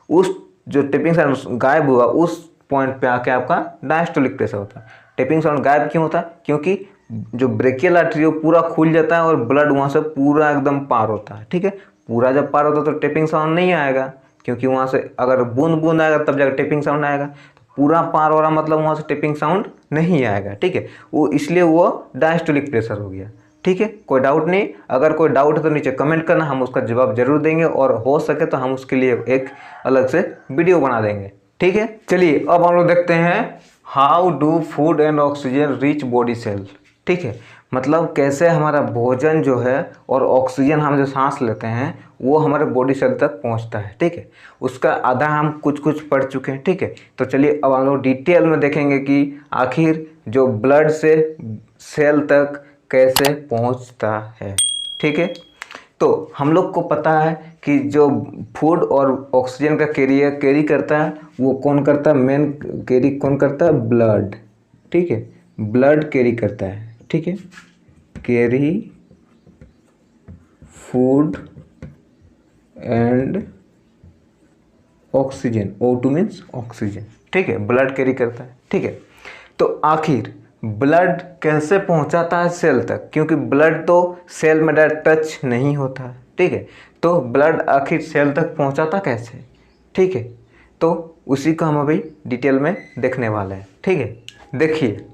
उस जो टेपिंग साउंड गायब हुआ उस पॉइंट पे आके आपका डायस्टोलिक प्रेशर होता है। टेपिंग साउंड गायब क्यों होता है, क्योंकि जो ब्रेकियल आर्टरी वो पूरा खुल जाता है और ब्लड वहाँ से पूरा एकदम पार होता है। ठीक है, पूरा जब पार होता है तो टेपिंग साउंड नहीं आएगा, क्योंकि वहाँ से अगर बूंद बूंद आएगा तब जाकर टेपिंग साउंड आएगा। पूरा पार हो रहा मतलब वहाँ से टेपिंग साउंड नहीं आएगा। ठीक है, वो इसलिए वो डायस्टोलिक प्रेशर हो गया। ठीक है, कोई डाउट नहीं। अगर कोई डाउट है तो नीचे कमेंट करना, हम उसका जवाब जरूर देंगे, और हो सके तो हम उसके लिए एक अलग से वीडियो बना देंगे। ठीक है, चलिए अब हम लोग देखते हैं how do food and oxygen reach body cell. ठीक है, मतलब कैसे हमारा भोजन जो है और ऑक्सीजन हम जो सांस लेते हैं वो हमारे बॉडी सेल तक पहुंचता है। ठीक है, उसका आधा हम कुछ पढ़ चुके हैं। ठीक है, तो चलिए अब हम लोग डिटेल में देखेंगे कि आखिर जो ब्लड से सेल तक कैसे पहुंचता है। ठीक है, तो हम लोग को पता है कि जो फूड और ऑक्सीजन का कैरी करता है वो कौन करता है, मेन कैरी कौन करता है, ब्लड। ठीक है, ब्लड कैरी करता है। ठीक है, carry food and oxygen, O2 means oxygen. ठीक है, ब्लड कैरी करता है। ठीक है, तो आखिर ब्लड कैसे पहुंचाता है सेल तक, क्योंकि ब्लड तो सेल में डायरेक्ट टच नहीं होता। ठीक है, तो ब्लड आखिर सेल तक पहुंचाता कैसे। ठीक है, तो उसी को हम अभी डिटेल में देखने वाले हैं। ठीक है, देखिए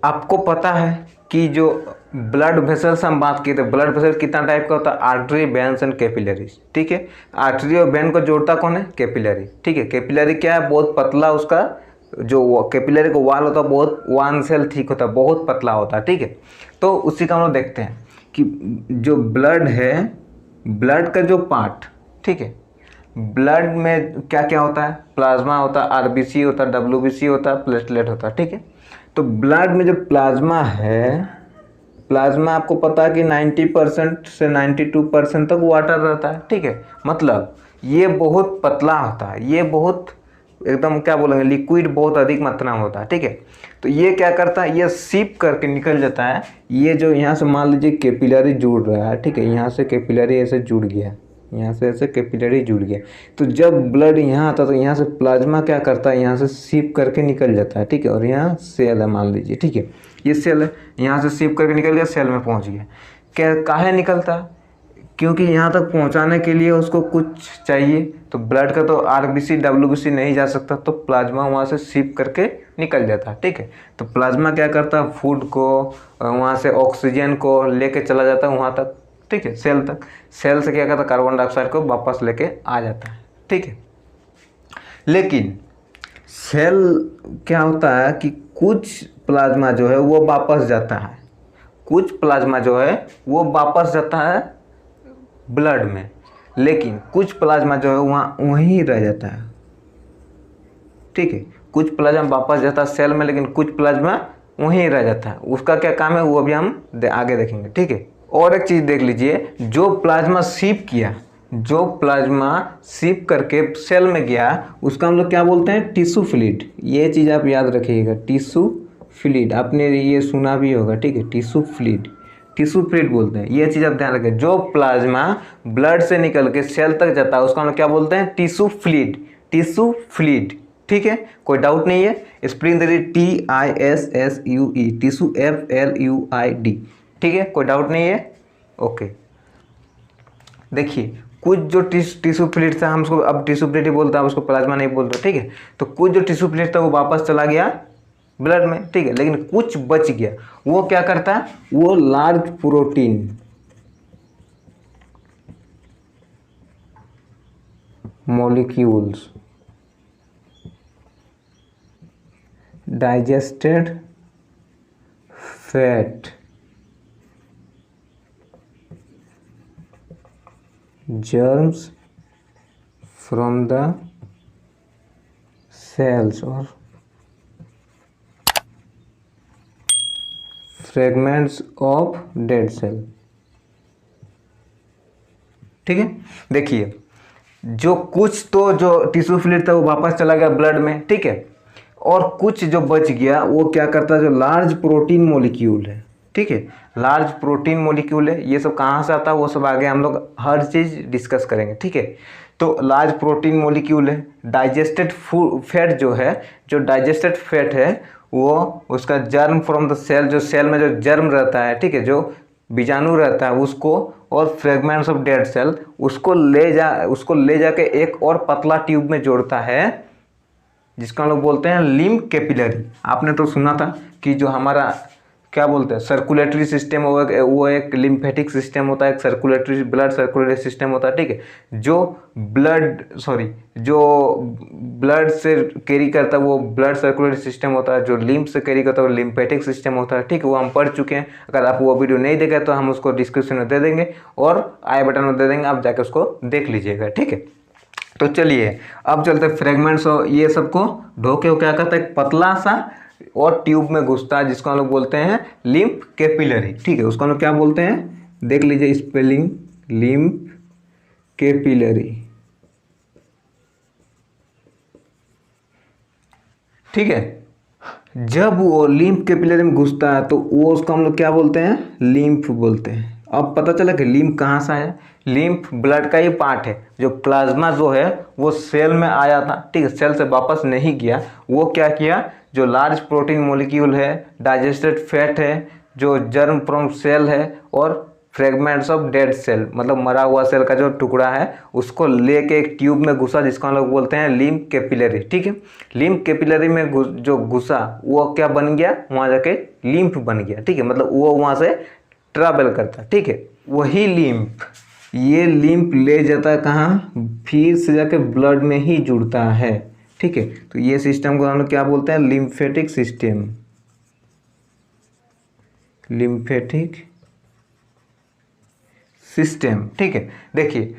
आपको पता है कि जो ब्लड वेसल्स हम बात किए थे, ब्लड वेसल कितना टाइप का होता है, आर्टरी, वेन्स एंड कैपिलरीज। ठीक है, आर्टरी और वेन को जोड़ता कौन है, कैपिलरी। ठीक है, कैपिलरी क्या है, बहुत पतला, उसका जो कैपिलरी का वाल होता है बहुत वन सेल थिक होता है, बहुत पतला होता है। ठीक है, तो उसी का हम लोग देखते हैं कि जो ब्लड है, ब्लड का जो पार्ट, ठीक है, ब्लड में क्या क्या होता है, प्लाज्मा होता है, आरबीसी होता है, डब्ल्यूबीसी होता है, प्लेटलेट होता है। ठीक है, तो ब्लड में जो प्लाज्मा है, प्लाज्मा आपको पता है कि 90% से 92% तक वाटर रहता है। ठीक है, मतलब ये बहुत पतला होता है, ये बहुत एकदम क्या बोलेंगे, लिक्विड बहुत अधिक मात्रा में होता है। ठीक है, तो ये क्या करता है, ये सीप करके निकल जाता है। ये जो यहाँ से मान लीजिए कैपिलरी जुड़ रहा है। ठीक है, यहाँ से कैपिलरी ऐसे जुड़ गया, यहाँ से ऐसे कैपिलरी जुड़ गया, तो जब ब्लड यहाँ आता तो यहाँ से प्लाज्मा क्या करता है, यहाँ से सीप करके निकल जाता है। ठीक है, और यहाँ सेल है मान लीजिए। ठीक है, ये सेल है, यहाँ से सीप करके निकल गया, सेल में पहुँच गया। क्या काहे निकलता, क्योंकि यहाँ तक पहुँचाने के लिए उसको कुछ चाहिए, तो ब्लड का तो आरबीसी डब्ल्यूबीसी नहीं जा सकता, तो प्लाज्मा वहाँ से सीप करके निकल जाता है। ठीक है, तो प्लाज्मा क्या करता है, फूड को वहाँ से ऑक्सीजन को लेके चला जाता है वहाँ तक। ठीक है, सेल तक, सेल से क्या करता है, कार्बन डाइऑक्साइड को वापस लेके आ जाता है। ठीक है, लेकिन सेल क्या होता है कि कुछ प्लाज्मा जो है वो वापस जाता है, कुछ प्लाज्मा जो है वो वापस जाता है ब्लड में, लेकिन कुछ प्लाज्मा जो है वहाँ वहीं रह जाता है। ठीक है, कुछ प्लाज्मा वापस जाता है सेल में, लेकिन कुछ प्लाज्मा वहीं रह जाता है। उसका क्या काम है वो अभी हम आगे देखेंगे। ठीक है, और एक चीज़ देख लीजिए, जो प्लाज्मा सीप किया, जो प्लाज्मा सीप करके सेल में गया, उसका हम लोग क्या बोलते हैं, टिश्यू फ्लूइड। ये चीज़ आप याद रखिएगा, टिश्यू फ्लूइड, आपने ये सुना भी होगा। ठीक है, टिश्यू फ्लूइड, टिश्यू फ्लूइड बोलते हैं। ये चीज़ आप ध्यान रखें, जो प्लाज्मा ब्लड से निकल के सेल तक जाता है उसका हम लोग क्या बोलते हैं, टिश्यू फ्लूइड, टिश्यू फ्लूइड। ठीक है, कोई डाउट नहीं है, स्पेलिंग देखिए TISSUE, टिश्यू FLUID। ठीक है, कोई डाउट नहीं है, ओके। देखिए कुछ जो टिश्यू फ्लूइड था, हम उसको अब टिश्यू फ्लूइड ही बोलते हैं, उसको प्लाज्मा नहीं बोलते। ठीक है, तो कुछ जो टिश्यू फ्लूइड था वो वापस चला गया ब्लड में। ठीक है, लेकिन कुछ बच गया, वो क्या करता है, वो large protein molecules, digested fat, germs from the cells or fragments of dead cell। ठीक है, देखिए जो कुछ तो जो टिश्यू फ्लूइड था वो वापस चला गया ब्लड में। ठीक है, और कुछ जो बच गया वो क्या करता है, जो लार्ज प्रोटीन मॉलिक्यूल है। ठीक है, लार्ज प्रोटीन मॉलिक्यूल है, ये सब कहाँ से आता है वो सब आगे हम लोग हर चीज़ डिस्कस करेंगे। ठीक है, तो लार्ज प्रोटीन मॉलिक्यूल है, डाइजेस्टेड फैट जो है, जो डाइजेस्टेड फैट है वो उसका जर्म फ्रॉम द सेल, जो सेल में जो जर्म रहता है, ठीक है, जो बीजाणु रहता है उसको, और फ्रेगमेंट्स ऑफ डेड सेल उसको ले जाके एक और पतला ट्यूब में जोड़ता है, जिसको हम लोग बोलते हैं लिम्फ कैपिलरी। आपने तो सुना था कि जो हमारा क्या बोलते हैं सर्कुलेटरी सिस्टम, वो एक लिम्फेटिक सिस्टम होता है, एक सर्कुलेटरी ब्लड सर्कुलेटरी सिस्टम होता है, ठीक है। जो ब्लड से कैरी करता है वो ब्लड सर्कुलेटरी सिस्टम होता है, जो लिम्फ से कैरी करता है वो लिम्फेटिक सिस्टम होता है, ठीक है। वो हम पढ़ चुके हैं। अगर आप वो वीडियो नहीं देखे तो हम उसको डिस्क्रिप्शन में दे देंगे और आई बटन में दे देंगे, आप जाके उसको देख लीजिएगा, ठीक है। तो चलिए अब चलते फ्रेगमेंट्स, और ये सबको ढो के वो क्या करता है, एक पतला सा और ट्यूब में घुसता है, जिसको हम लोग बोलते हैं लिम्फ कैपिलरी, ठीक है। उसको हम लोग क्या बोलते हैं, देख लीजिए स्पेलिंग, लिम्फ कैपिलरी, ठीक है। जब वो लिम्फ कैपिलरी में घुसता है तो वो उसको हम लोग क्या बोलते हैं, लिम्फ बोलते हैं। अब पता चला कि लिम्फ कहाँ से आया। लिम्फ ब्लड का ही पार्ट है। जो प्लाज्मा जो है वो सेल में आया था, ठीक है, सेल से वापस नहीं गया। वो क्या किया, जो लार्ज प्रोटीन मॉलिक्यूल है, डाइजेस्टेड फैट है, जो जर्म फ्रॉम सेल है, और फ्रेगमेंट्स ऑफ डेड सेल, मतलब मरा हुआ सेल का जो टुकड़ा है, उसको लेके एक ट्यूब में घुसा, जिसको हम लोग बोलते हैं लिम्फ कैपिलरी, ठीक है। लिम्फ कैपिलरी में जो घुसा वो क्या बन गया, वहाँ जाके लिम्फ बन गया, ठीक है। मतलब वो वहाँ से ट्रैवल करता है, ठीक है। वही लिम्फ, ये लिम्फ ले जाता है कहाँ, फिर से जाके ब्लड में ही जुड़ता है, ठीक है। तो ये सिस्टम को हम लोग क्या बोलते हैं, लिम्फेटिक सिस्टम, लिम्फेटिक सिस्टम, ठीक है। देखिए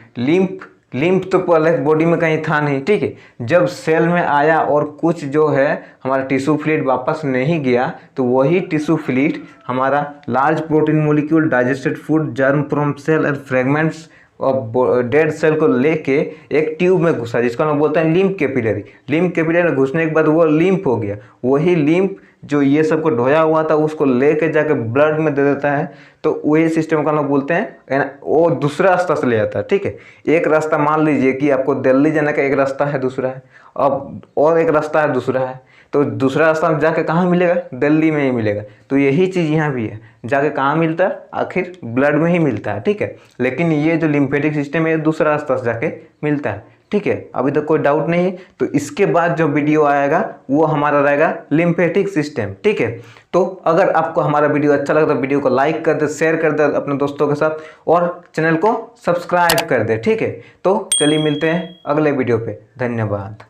लिम्फ तो पहले बॉडी में कहीं था नहीं, ठीक है। जब सेल में आया और कुछ जो है हमारा टिश्यू फ्लूइड वापस नहीं गया, तो वही टिश्यू फ्लूइड हमारा large protein molecule, digested food, germ from cell and fragments of dead cell को लेके एक ट्यूब में घुसा, जिसको हम बोलते हैं लिम्फ कैपिलरी। लिम्फ कैपिलरी में घुसने के बाद वो लिम्फ हो गया। वही लिम्फ जो ये सब को ढोया हुआ था उसको लेके जाके ब्लड में दे देता है। तो वही सिस्टम को हम लोग बोलते हैं, वो दूसरा रास्ता से ले जाता है, ठीक है। एक रास्ता मान लीजिए कि आपको दिल्ली जाने का एक रास्ता है, दूसरा है, अब और एक रास्ता है, दूसरा है। तो दूसरा रास्ता जाके कहाँ मिलेगा, दिल्ली में ही मिलेगा। तो यही चीज़ यहाँ भी है, जाके कहाँ मिलता है, आखिर ब्लड में ही मिलता है, ठीक है। लेकिन ये जो लिम्फेटिक सिस्टम है दूसरा रास्ता से जाके मिलता है, ठीक है। अभी तक कोई डाउट नहीं है। तो इसके बाद जो वीडियो आएगा वो हमारा रहेगा लिम्फेटिक सिस्टम, ठीक है। तो अगर आपको हमारा वीडियो अच्छा लगा तो वीडियो को लाइक कर दे, शेयर कर दे अपने दोस्तों के साथ, और चैनल को सब्सक्राइब कर दे, ठीक है। तो चलिए मिलते हैं अगले वीडियो पे। धन्यवाद।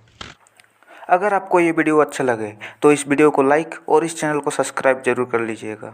अगर आपको ये वीडियो अच्छा लगे तो इस वीडियो को लाइक और इस चैनल को सब्सक्राइब जरूर कर लीजिएगा।